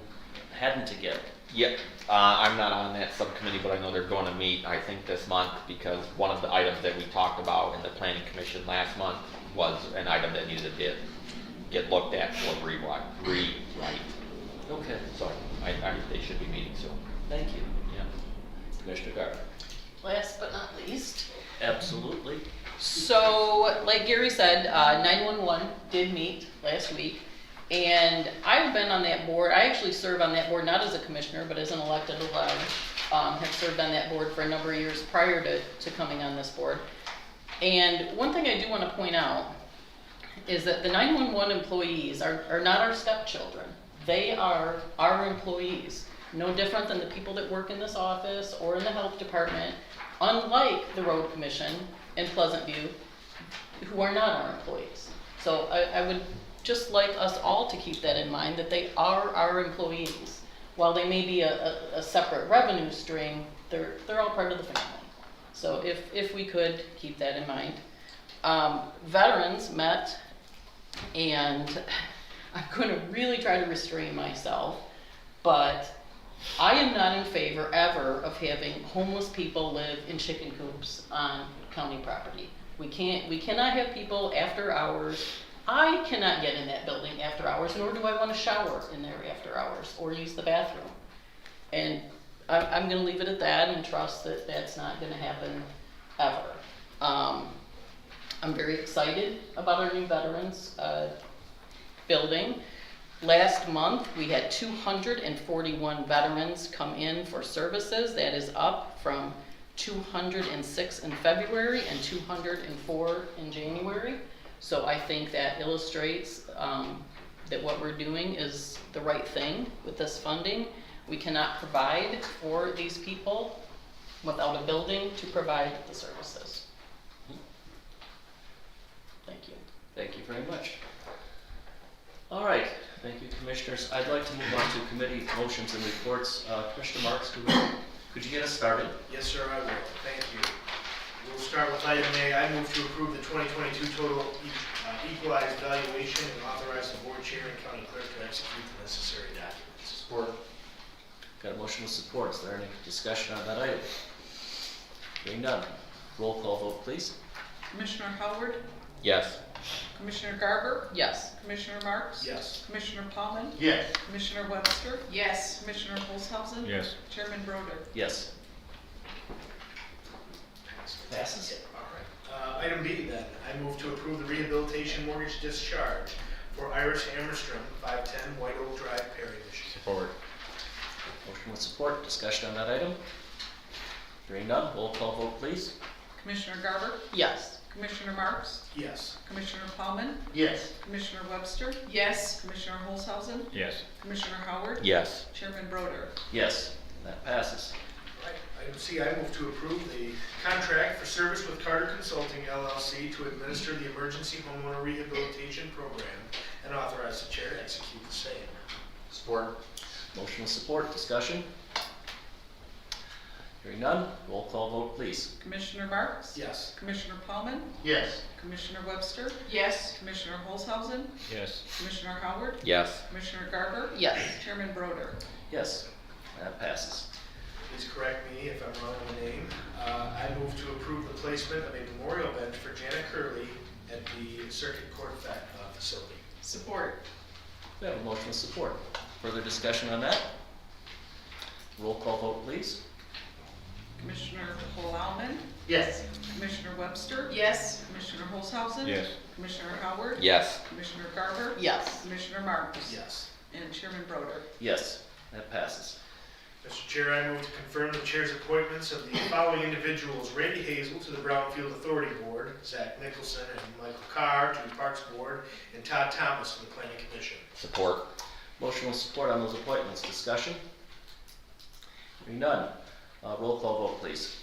hadn't again. Yep, I'm not on that subcommittee, but I know they're going to meet, I think, this month, because one of the items that we talked about in the planning commission last month was an item that needed to get looked at for rewrite. Okay, So they should be meeting soon. thank you. Yeah. Commissioner Garber? Last but not least, Absolutely. so like Gary said, 911 did meet last week. And I've been on that board. I actually serve on that board, not as a commissioner, but as an elected allowed. Have served on that board for a number of years prior to coming on this board. And one thing I do want to point out is that the 911 employees are not our stepchildren. They are our employees. No different than the people that work in this office or in the health department, unlike the road commission in Pleasant View, who are not our employees. So I would just like us all to keep that in mind, that they are our employees. While they may be a separate revenue stream, they're all part of the family. So if we could keep that in mind. Veterans met, and I'm going to really try to restrain myself, but I am not in favor ever of having homeless people live in chicken coops on county property. We cannot have people after hours. I cannot get in that building after hours, nor do I want to shower in there after hours or use the bathroom. And I'm going to leave it at that and trust that that's not going to happen ever. I'm very excited about our new veterans building. Last month, we had 241 veterans come in for services. That is up from 206 in February and 204 in January. So I think that illustrates that what we're doing is the right thing with this funding. We cannot provide for these people without a building to provide the services. Thank you. Thank you very much. All right, thank you, commissioners. I'd like to move on to committee motions and reports. Commissioner Marks, could you get us started? Yes, sir, I will. Thank you. We'll start with item A. I move to approve the 2022 total equalized valuation and authorize the board chair and county clerk to execute the necessary documents. Support. Got a motion with support. Is there any discussion on that item? Hearing none. Roll call vote, please. Commissioner Howard? Yes. Commissioner Garber? Yes. Commissioner Marks? Yes. Commissioner Paulman? Yes. Commissioner Webster? Yes. Commissioner Olshausen? Yes. Chairman Broder? Yes. Passes. All right. Item B then. I move to approve the rehabilitation mortgage discharge for Iris Hammerstrom, 510 White Oak Drive, Perry, Michigan. Support. Motion with support. Discussion on that item? Hearing none. Roll call vote, please. Commissioner Garber? Yes. Commissioner Marks? Yes. Commissioner Paulman? Yes. Commissioner Webster? Yes. Commissioner Olshausen? Yes. Commissioner Howard? Yes. Chairman Broder? Yes. That passes. All right. Item C, I move to approve the contract for service with Carter Consulting LLC to administer the emergency homeowner rehabilitation program and authorize the chair to execute the same. Support. Motion with support. Discussion? Hearing none. Roll call vote, please. Commissioner Marks? Yes. Commissioner Paulman? Yes. Commissioner Webster? Yes. Commissioner Olshausen? Yes. Commissioner Howard? Yes. Commissioner Garber? Yes. Chairman Broder? Yes. That passes. Please correct me if I'm wrong on the name. I move to approve the placement of a memorial bench for Janet Curley at the Circuit Court facility. Support. We have a motion with support. Further discussion on that? Roll call vote, please. Commissioner Colauman, Yes. Commissioner Webster, Yes. Commissioner Holzhausen. Yes. Commissioner Howard. Yes. Commissioner Garber. Yes. Commissioner Marks. Yes. And Chairman Broder. Yes, that passes. Mr. Chair, I move to confirm the chair's appointments of the following individuals: Randy Hazel to the Brownfield Authority Board, Zach Nicholson and Michael Carr to the Parks Board, and Todd Thomas to the Planning Commission. Support. Motion with support on those appointments. Discussion? Hearing none. Roll call vote, please.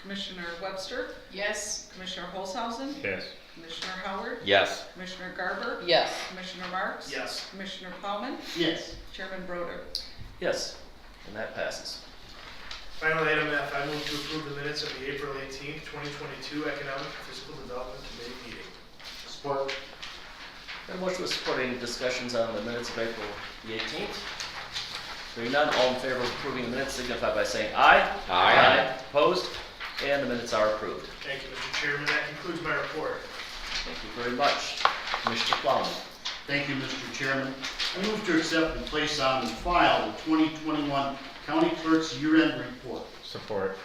Commissioner Webster, Yes. Commissioner Holzhausen, Yes. Commissioner Howard, Yes. Commissioner Garber, Yes. Commissioner Marks. Yes. Commissioner Plowman, Yes. Chairman Broder. Yes, and that passes. Final item F, I move to approve the minutes of the April 18th, 2022 Economic and Physical Development Committee meeting. Support. Got a motion with support. Any discussions on the minutes of April the 18th? Hearing none, all in favor of approving the minutes signify by saying aye. Aye. Opposed? And the minutes are approved. Thank you, Mr. Chairman. That concludes my report. Thank you very much. Commissioner Plowman. Thank you, Mr. Chairman. I move to accept and place on file the 2021 County Clerk's year-end report. Support.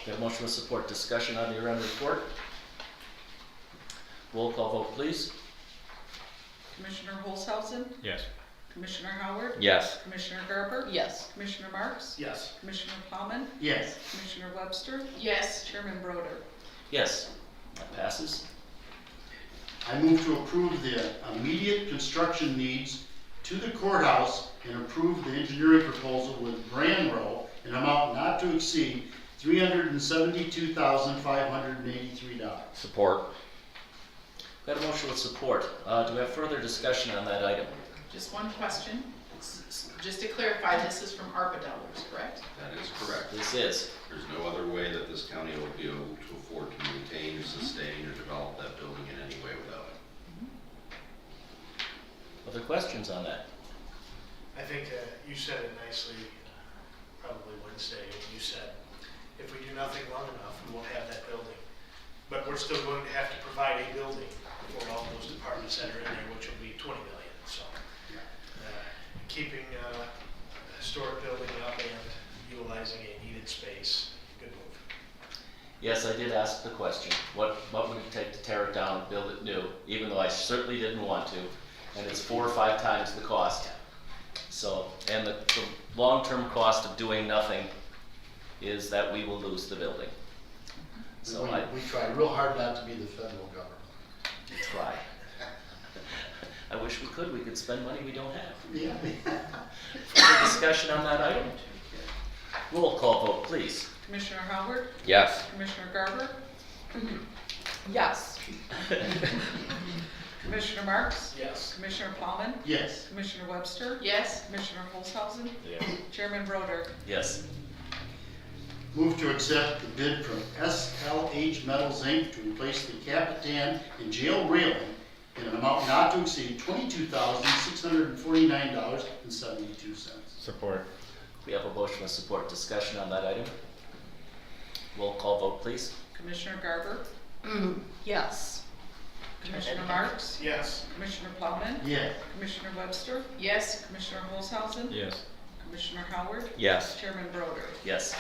Got a motion with support. Discussion on the year-end report. Roll call vote, please. Commissioner Holzhausen, Yes. Commissioner Howard, Yes. Commissioner Garber, Yes. Commissioner Marks, Yes. Commissioner Plowman, Yes. Commissioner Webster, Yes. Chairman Broder. Yes, that passes. I move to approve the immediate construction needs to the courthouse and approve the engineering proposal with Brand Row in amount not to exceed $372,583. Support. Got a motion with support. Do we have further discussion on that item? Just one question. Just to clarify, this is from ARPA dollars, correct? That is correct. This is. There's no other way that this county will be able to afford to maintain or sustain or develop that building in any way without it. Other questions on that? I think you said it nicely, probably Wednesday, when you said, if we do nothing long enough, we won't have that building. But we're still going to have to provide a building for all those departments that are in there, which will be 20 million, so. Keeping a historic building up and utilizing a needed space, good move. Yes, I did ask the question. What would it take to tear it down and build it new? Even though I certainly didn't want to. And it's 4 or 5 times the cost. So, and the long-term cost of doing nothing is that we will lose the building. So We try real hard not to be the federal government. try. I wish we could spend money we don't have. Yeah. Further discussion on that item? Roll call vote, please. Commissioner Howard, Yes. Commissioner Garber, Yes. Commissioner Marks, Yes. Commissioner Plowman, Yes. Commissioner Webster, Yes. Commissioner Holzhausen, Yes. Chairman Broder. Yes. Move to accept the bid from SLH Metals Inc. to replace the Capitan and jail railing in an amount not to exceed $22,649.72. Support. We have a motion with support. Discussion on that item? Roll call vote, please. Commissioner Garber, Yes. Commissioner Marks, Yes. Commissioner Plowman, Yes. Commissioner Webster, Yes. Commissioner Holzhausen, Yes. Commissioner Howard, Yes. Chairman Broder. Yes.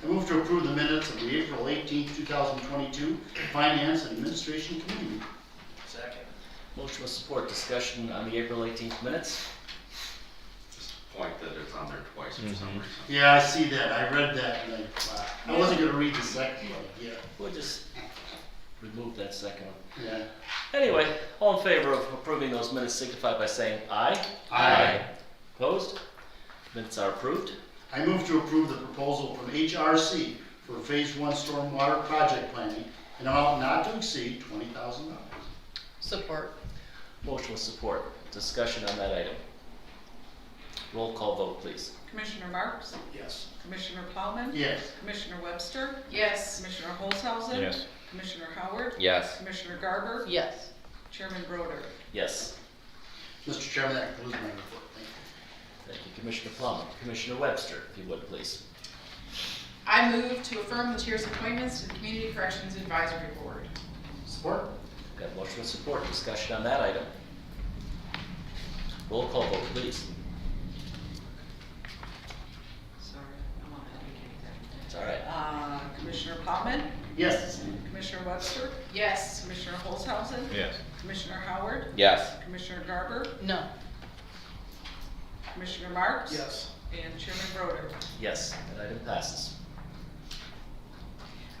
I move to approve the minutes of the April 18th, 2022 Finance and Administration Committee meeting. Second. Motion with support. Discussion on the April 18th minutes? Just point that it's on there twice for some reason. Yeah, I see that. I read that and I wasn't gonna read the second one, yeah. We'll just remove that second one. Yeah. Anyway, all in favor of approving those minutes signify by saying aye. Aye. Opposed? Minutes are approved. I move to approve the proposal from HRC for Phase 1 Stormwater Project Planning in amount not to exceed $20,000. Support. Motion with support. Discussion on that item. Roll call vote, please. Commissioner Marks, Yes. Commissioner Plowman, Yes. Commissioner Webster, Yes. Commissioner Holzhausen, Yes. Commissioner Howard, Yes. Commissioner Garber, Yes. Chairman Broder. Yes. Mr. Chairman, that concludes my report. Thank you. Thank you, Commissioner Plum. Commissioner Webster, if you would, please. I move to affirm the chair's appointments to the Community Corrections Advisory Board. Support? Got a motion with support. Discussion on that item. Roll call vote, please. Yes. Commissioner Webster, Yes. Commissioner Holzhausen, Yes. Commissioner Howard, Yes. Commissioner Garber, No. Commissioner Marks, Yes. and Chairman Broder. Yes, that item passes.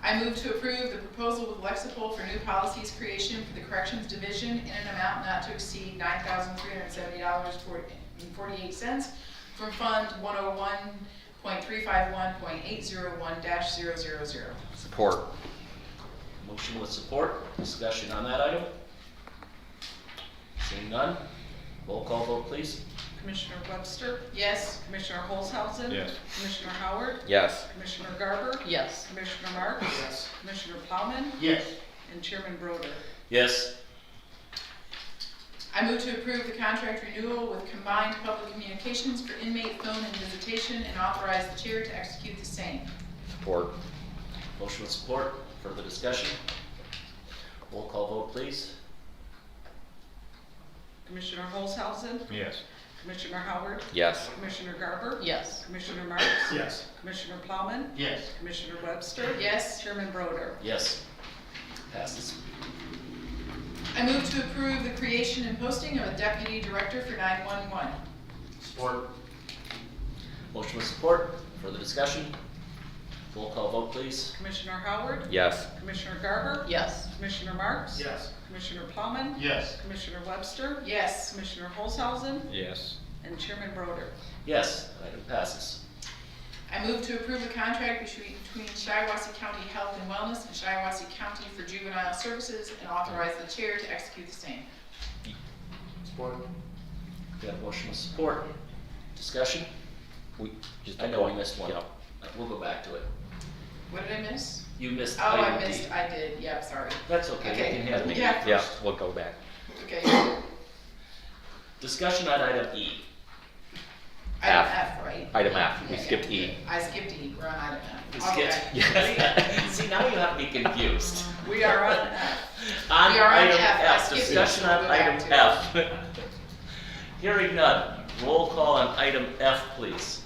I move to approve the proposal with Lexipol for new policies creation for the Corrections Division in an amount not to exceed $9,370.48 from Fund 101.351.801-000. Support. Motion with support, discussion on that item? Seeing none, roll call vote please. Commissioner Webster, Yes. Commissioner Holzhausen, Yes. Commissioner Howard, Yes. Commissioner Garber, Yes. Commissioner Marks, Yes. Commissioner Plowman, Yes. and Chairman Broder. Yes. I move to approve the contract renewal with Combined Public Communications for inmate phone and visitation and authorize the chair to execute the same. Support. Motion with support, further discussion? Roll call vote please. Commissioner Holzhausen, Yes. Commissioner Howard, Yes. Commissioner Garber, Yes. Commissioner Marks, Yes. Commissioner Plowman, Yes. Commissioner Webster, Yes. Chairman Broder. Yes. Passes. I move to approve the creation and posting of a deputy director for 911. Support. Motion with support, further discussion? Roll call vote please. Commissioner Howard, Yes. Commissioner Garber, Yes. Commissioner Marks, Yes. Commissioner Plowman, Yes. Commissioner Webster, Yes. Commissioner Holzhausen, Yes. and Chairman Broder. Yes, item passes. I move to approve the contract between Shiawassee County Health and Wellness and Shiawassee County for Juvenile Services and authorize the chair to execute the same. Support. We have motion with support. Discussion? We just I know we missed one. You know, We'll go back to it. What did I miss? You missed Oh, I item D. missed, I did, yep, sorry. That's okay, Okay. you can handle it. Yeah. yeah, we'll go back. Okay. Discussion on item E. Item F. F, right? Item F, we Yeah, skipped yeah. E. I skipped E, we're on item We F. skipped. Okay. Yes. See, now you have me confused. We are on F. On We are on item F. I F, skipped it. discussion We'll on go back item to it. F. Hearing none, roll call on item F, please.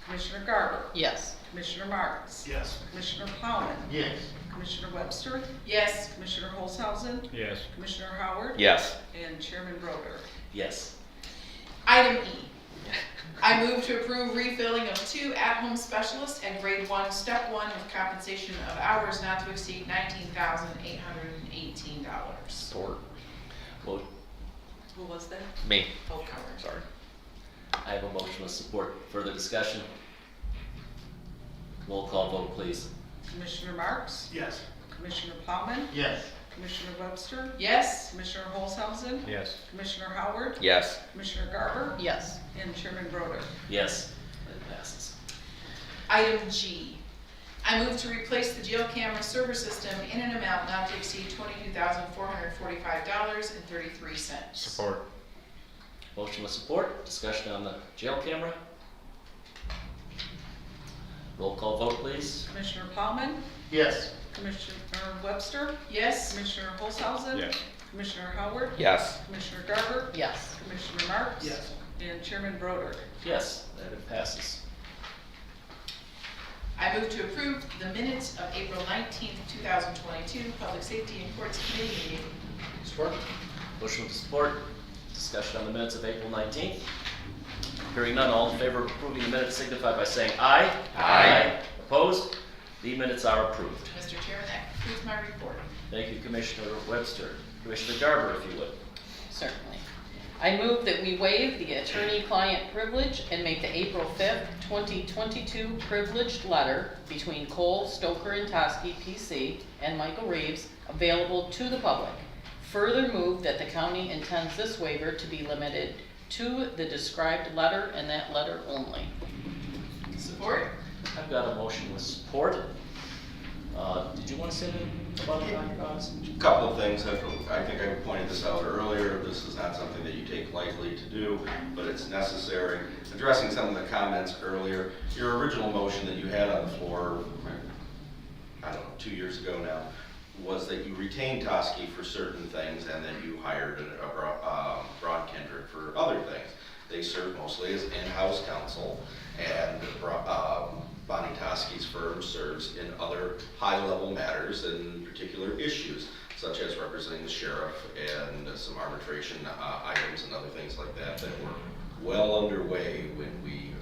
Commissioner Garber, Yes. Commissioner Marks, Yes. Commissioner Plowman, Yes. Commissioner Webster, Yes. Commissioner Holzhausen, Yes. Commissioner Howard, Yes. and Chairman Broder. Yes. Item E. I move to approve refilling of 2 at-home specialists at grade 1, step 1 with compensation of hours not to exceed $19,818. Support. Vote. Who was that? Me. Oh, Sorry. I have a motion with support. Further discussion? Roll call vote, please. Commissioner Marks, Yes. Commissioner Plowman, Yes. Commissioner Webster, Yes. Commissioner Holzhausen, Yes. Commissioner Howard, Yes. Commissioner Garber, Yes. and Chairman Broder. Yes. That passes. Item G. I move to replace the jail camera server system in an amount not to exceed $22,445.33. Support. Motion with support. Discussion on the jail camera. Roll call vote, please. Commissioner Plowman, Yes. Commissioner Webster, Yes. Commissioner Holzhausen, Yes. Commissioner Howard, Yes. Commissioner Garber, Yes. Commissioner Marks, Yes. and Chairman Broder. Yes, that item passes. I move to approve the minutes of April 19th, 2022, Public Safety and Courts Committee meeting. Support. Motion with support. Discussion on the minutes of April 19th. Hearing none, all in favor of approving the minutes signify by saying aye. Aye. Opposed? The minutes are approved. Mr. Chairman, that concludes my report. Thank you, Commissioner Webster. Commissioner Garber, if you would. Certainly. I move that we waive the attorney-client privilege and make the April 5th, 2022 privileged letter between Cole, Stoker, and Toskey, PC, and Michael Reeves available to the public. Further move that the county intends this waiver to be limited to the described letter and that letter only. Support? I've got a motion with support. Did you want to say anything about it, Dr. Goss? Couple of things, I think I pointed this out earlier, this is not something that you take lightly to do, but it's necessary. Addressing some of the comments earlier, your original motion that you had on the floor, I don't know, 2 years ago now, was that you retained Toskey for certain things and then you hired Ron Kendrick for other things. They serve mostly as in-house counsel, and Bonnie Toski's firm serves in other high-level matters and particular issues, such as representing the sheriff and some arbitration items and other things like that that were well underway when we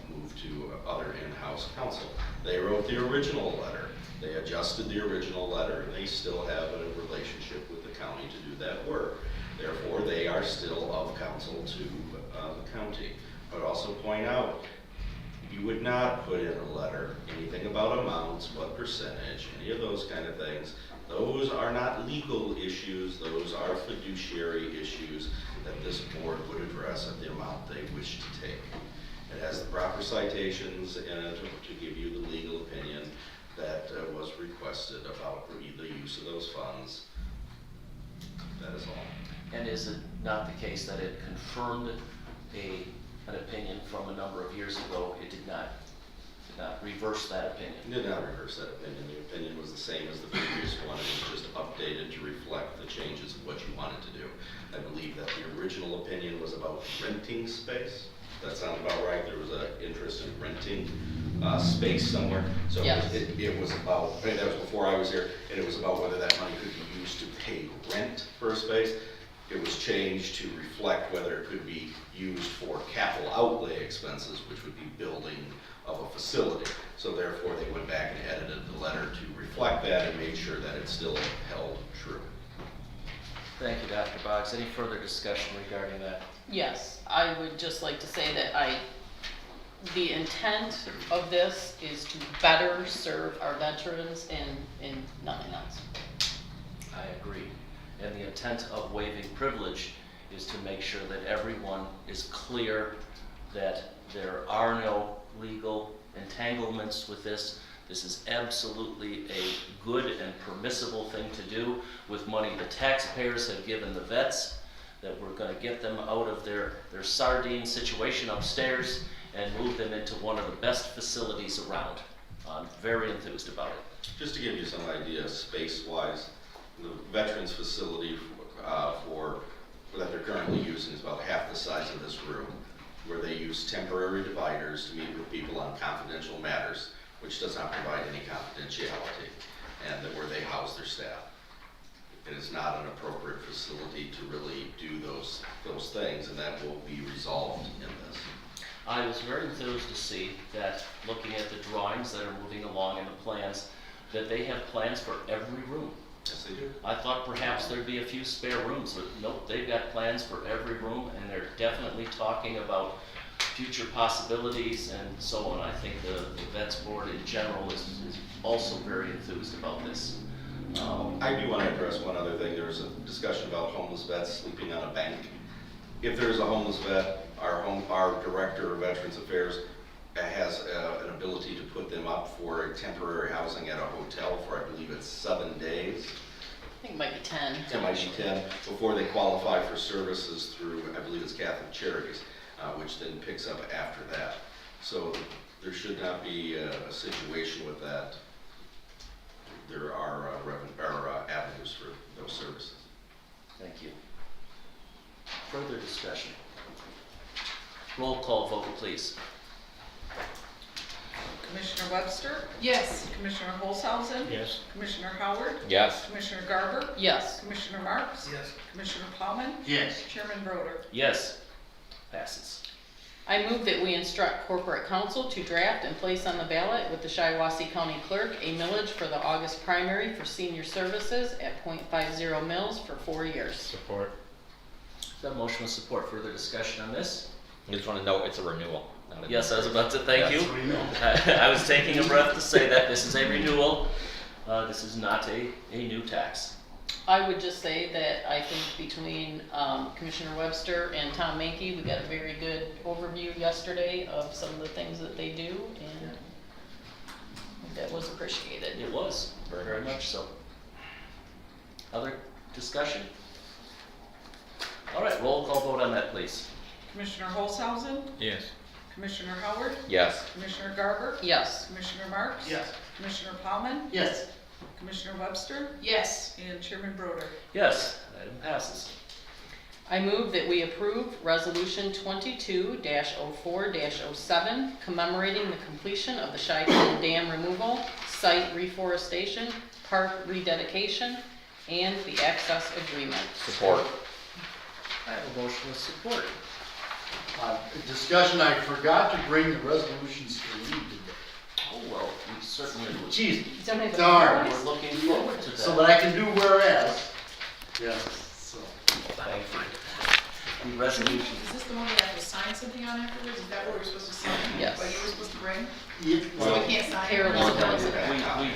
moved to other in-house counsel. They wrote the original letter. They adjusted the original letter, and they still have a relationship with the county to do that work. Therefore, they are still of counsel to the county. But also point out, you would not put in a letter anything about amounts, what percentage, any of those kind of things. Those are not legal issues, those are fiduciary issues that this board would address at the amount they wish to take. It has the proper citations in it to give you the legal opinion that was requested about the use of those funds. That is all. And is it not the case that it confirmed an opinion from a number of years ago? It did not reverse that opinion. It did not reverse that opinion. The opinion was the same as the previous one. It was just updated to reflect the changes of what you wanted to do. I believe that the original opinion was about renting space. That sounds about right. There was an interest in renting space somewhere. So Yes. it was about, I mean, that was before I was here, and it was about whether that money could be used to pay rent for a space. It was changed to reflect whether it could be used for capital outlay expenses, which would be building of a facility. So therefore, they went back and edited the letter to reflect that and made sure that it still held true. Thank you, Dr. Boggs. Any further discussion regarding that? Yes, I would just like to say that the intent of this is to better serve our veterans and nothing else. I agree. And the intent of waiving privilege is to make sure that everyone is clear that there are no legal entanglements with this. This is absolutely a good and permissible thing to do with money the taxpayers have given the vets, that we're going to get them out of their sardine situation upstairs and move them into one of the best facilities around. I'm very enthused about it. Just to give you some idea, space-wise, the veterans facility that they're currently using is about half the size of this room, where they use temporary dividers to meet with people on confidential matters, which does not provide any confidentiality, and where they house their staff. It is not an appropriate facility to really do those things, and that will be resolved in this. I was very enthused to see that, looking at the drawings that are moving along in the plans, that they have plans for every room. Yes, they do. I thought perhaps there'd be a few spare rooms, but nope, they've got plans for every room, and they're definitely talking about future possibilities and so on. I think the Vets Board in general is also very enthused about this. I do want to address one other thing. There was a discussion about homeless vets sleeping on a bank. If there's a homeless vet, our Director of Veterans Affairs has an ability to put them up for a temporary housing at a hotel for, I believe it's 7 days. I think it might be 10. It might be 10, before they qualify for services through, I believe it's Catholic Charities, which then picks up after that. So there should not be a situation with that. There are avenues for those services. Thank you. Further discussion? Roll call vote, please. Commissioner Webster, Yes. Commissioner Holzhausen, Yes. Commissioner Howard, Yes. Commissioner Garber, Yes. Commissioner Marks, Yes. Commissioner Plowman, Yes. Chairman Broder. Yes. Passes. I move that we instruct corporate counsel to draft and place on the ballot with the Shiawassee County Clerk a millage for the August primary for senior services at .50 mils for 4 years. Support. Is that motion with support? Further discussion on this? I just want to note it's a renewal. Not a Yes, I was about to thank you. That's what we know. I was taking a breath to say that this is a renewal. This is not a new tax. I would just say that I think between Commissioner Webster and Tom Mankey, we got a very good overview yesterday of some of the things that they do, and that was appreciated. It was, very, very much so. Other discussion? All right, roll call vote on that, please. Commissioner Holzhausen, Yes. Commissioner Howard, Yes. Commissioner Garber, Yes. Commissioner Marks, Yes. Commissioner Plowman, Yes. Commissioner Webster, Yes. and Chairman Broder. Yes, item passes. I move that we approve Resolution 22-04-07 commemorating the completion of the Chi-Town Dam removal, site reforestation, park rededication, and the access agreement. Support. I have a motion with support. Discussion, I forgot to bring the resolutions to read today. Oh, well, we certainly would. Jeez, Don't have a darn. We're looking forward to that. So that I can do whereas. Yes, so. Thank you. The resolution. Is this the one we have to sign something on afterwards? Is that what we're supposed to sign? Yes. What you were supposed to bring? If- So we can't sign? Carolyn it? does. We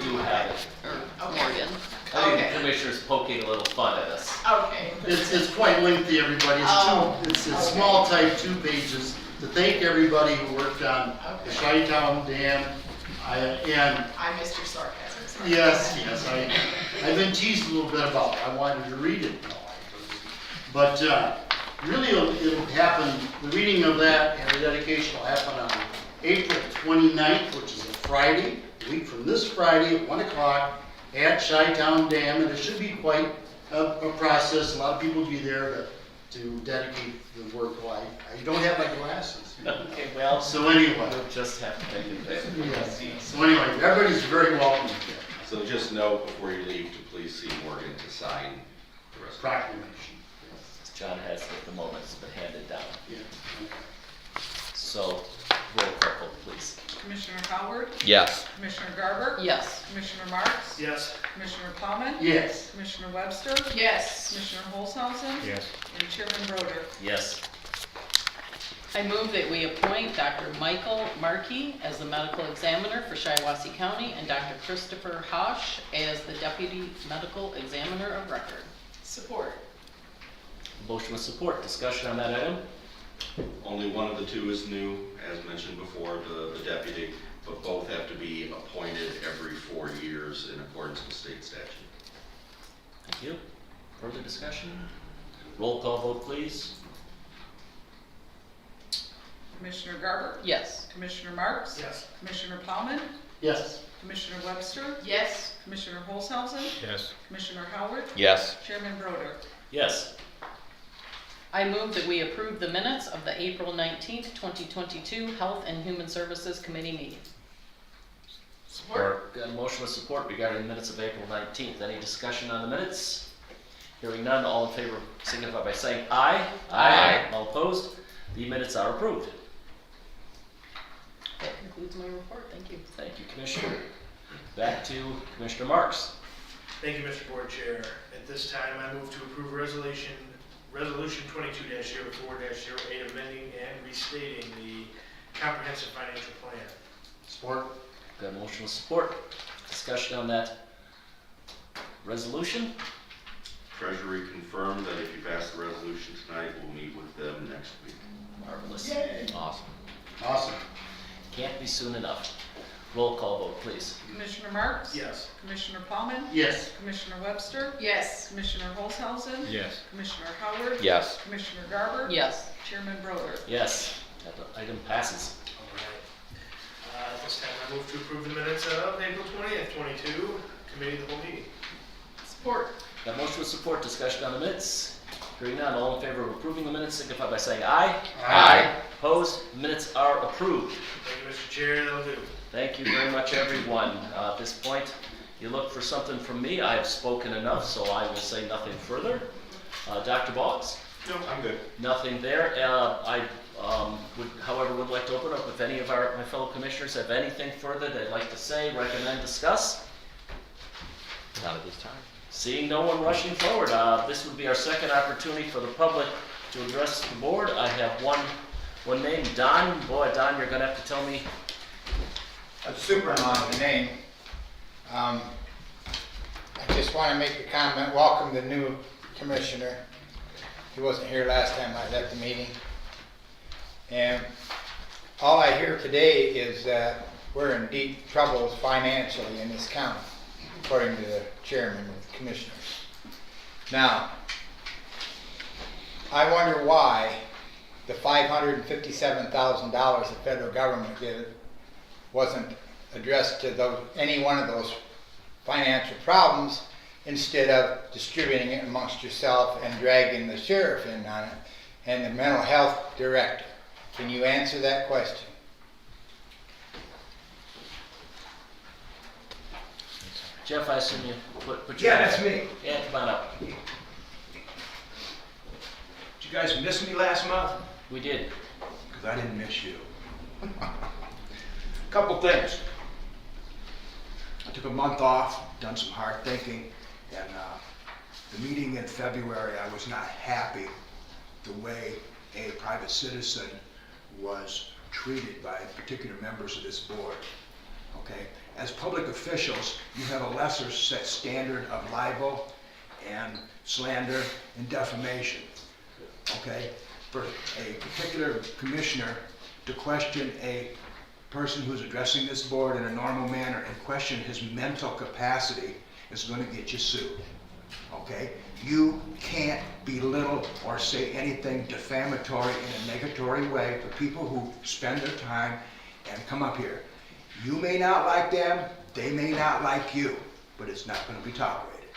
do have it. Or Okay. Morgan. I think Okay. the commissioner's poking a little fun at us. Okay. It's quite lengthy, everybody. Oh, It's okay. small type, 2 pages, to thank everybody who worked on the Okay. Chi-Town Dam. And I missed your sarcasm. Sorry. yes, I've been teased a little bit about it. I wanted to read it. No, but really it'll happen, the reading of that and the dedication will happen on April 29th, which is a Friday, a week from this Friday at 1 o'clock at Chi-Town Dam, and it should be quite a process. A lot of people will be there to dedicate the work. Well, I don't have my glasses. Okay, well, So anyway. we'll just have to take it there. Yes. So anyway, everybody's very welcome here. So just note before you leave to please see Morgan to sign the rest. Proclamation. John has it at the moment, it's been handed down. Yeah. So, roll call vote, please. Commissioner Howard, Yes. Commissioner Garber, Yes. Commissioner Marks, Yes. Commissioner Plowman, Yes. Commissioner Webster, Yes. Commissioner Holzhausen, Yes. and Chairman Broder. Yes. I move that we appoint Dr. Michael Markey as the medical examiner for Shiawassee County and Dr. Christopher Hosh as the deputy medical examiner of record. Support. Motion with support, discussion on that item? Only one of the two is new, as mentioned before, the deputy, but both have to be appointed every 4 years in accordance with state statute. Thank you. Further discussion? Roll call vote, please. Commissioner Garber, Yes. Commissioner Marks, Yes. Commissioner Plowman, Yes. Commissioner Webster, Yes. Commissioner Holzhausen, Yes. Commissioner Howard, Yes. Chairman Broder. Yes. I move that we approve the minutes of the April 19th, 2022 Health and Human Services Committee meeting. Support. Got a motion with support regarding the minutes of April 19th. Any discussion on the minutes? Hearing none, all in favor signify by saying aye. Aye. All opposed? The minutes are approved. That concludes my report. Thank you. Thank you, Commissioner. Back to Commissioner Marks. Thank you, Mr. Board Chair. At this time, I move to approve Resolution 22-04-08, amending and restating the comprehensive financial plan. Support. Got a motion with support. Discussion on that resolution? Treasury confirmed that if you pass the resolution tonight, we'll meet with them next week. Marvelous. Awesome. Awesome. Can't be soon enough. Roll call vote, please. Commissioner Marks, Yes. Commissioner Plowman, Yes. Commissioner Webster, Yes. Commissioner Holzhausen, Yes. Commissioner Howard, Yes. Commissioner Garber, Yes. Chairman Broder. Yes, that item passes. All right. At this time, I move to approve the minutes of April 20th, 22, committee of the whole meeting. Support. Got a motion with support. Discussion on the minutes? Hearing none, all in favor of approving the minutes signify by saying aye. Aye. Opposed? Minutes are approved. Thank you, Mr. Chair, that'll do. Thank you very much, everyone. At this point, you look for something from me. I have spoken enough, so I will say nothing further. Dr. Boggs? No, I'm good. Nothing there. I would like to open up if any of my fellow commissioners have anything further they'd like to say, recommend, discuss. Not at this time. Seeing no one rushing forward, this would be our second opportunity for the public to address the board. I have one name, Don. Boy, Don, you're gonna have to tell me. A super long name. I just want to make a comment. Welcome the new commissioner. He wasn't here last time I was at the meeting. And all I hear today is that we're in deep trouble financially in this county, according to the chairman of the commissioners. Now, I wonder why the $557,000 the federal government did wasn't addressed to any one of those financial problems instead of distributing it amongst yourself and dragging the sheriff in on it and the mental health director? Can you answer that question? Jeff, I assume you put your. Yeah, that's me. Yeah, come on up. Did you guys miss me last month? We did. Because I didn't miss you. Couple things. I took a month off, done some hard thinking, and the meeting in February, I was not happy the way a private citizen was treated by particular members of this board. Okay? As public officials, you have a lesser set standard of libel and slander and defamation. Okay? For a particular commissioner to question a person who's addressing this board in a normal manner and question his mental capacity is going to get you sued. Okay? You can't belittle or say anything defamatory in a negatory way to people who spend their time and come up here. You may not like them, they may not like you, but it's not going to be tolerated.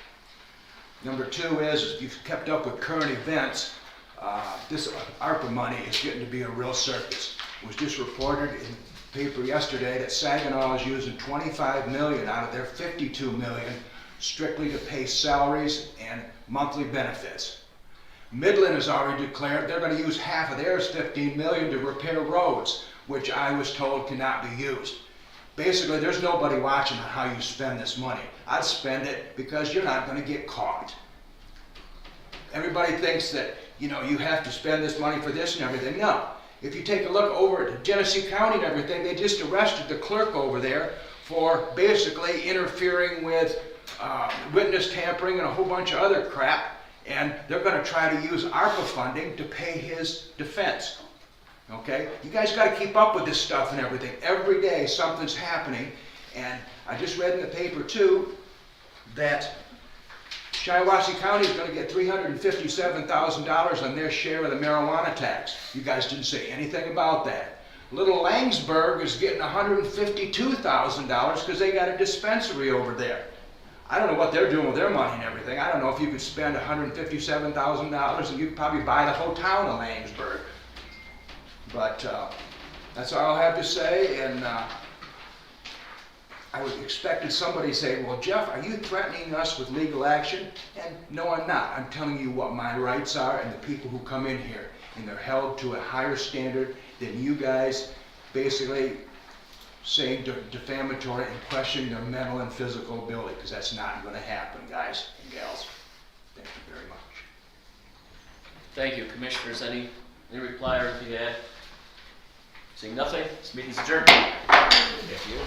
Number two is, if you've kept up with current events, this ARPA money is getting to be a real circus. It was just reported in the paper yesterday that Saginaw is using $25 million out of their $52 million strictly to pay salaries and monthly benefits. Midland has already declared they're going to use half of theirs, $15 million, to repair roads, which I was told cannot be used. Basically, there's nobody watching how you spend this money. I'd spend it because you're not going to get caught. Everybody thinks that, you know, you have to spend this money for this and everything. No. If you take a look over at Genesee County and everything, they just arrested the clerk over there for basically interfering with witness tampering and a whole bunch of other crap, and they're going to try to use ARPA funding to pay his defense. Okay? You guys got to keep up with this stuff and everything. Every day something's happening, and I just read in the paper too that Shiawassee County is going to get $357,000 on their share of the marijuana tax. You guys didn't say anything about that. Little Langsburg is getting $152,000 because they got a dispensary over there. I don't know what they're doing with their money and everything. I don't know if you could spend $157,000 and you could probably buy the whole town of Langsburg. But that's all I'll have to say, and I would expect somebody to say, well, Jeff, are you threatening us with legal action? And no, I'm not. I'm telling you what my rights are and the people who come in here, and they're held to a higher standard than you guys basically saying defamatory and questioning their mental and physical ability, because that's not going to happen, guys and gals. Thank you very much. Thank you. Commissioners, any reply or anything to add? Seeing nothing, this meeting's adjourned. Thank you.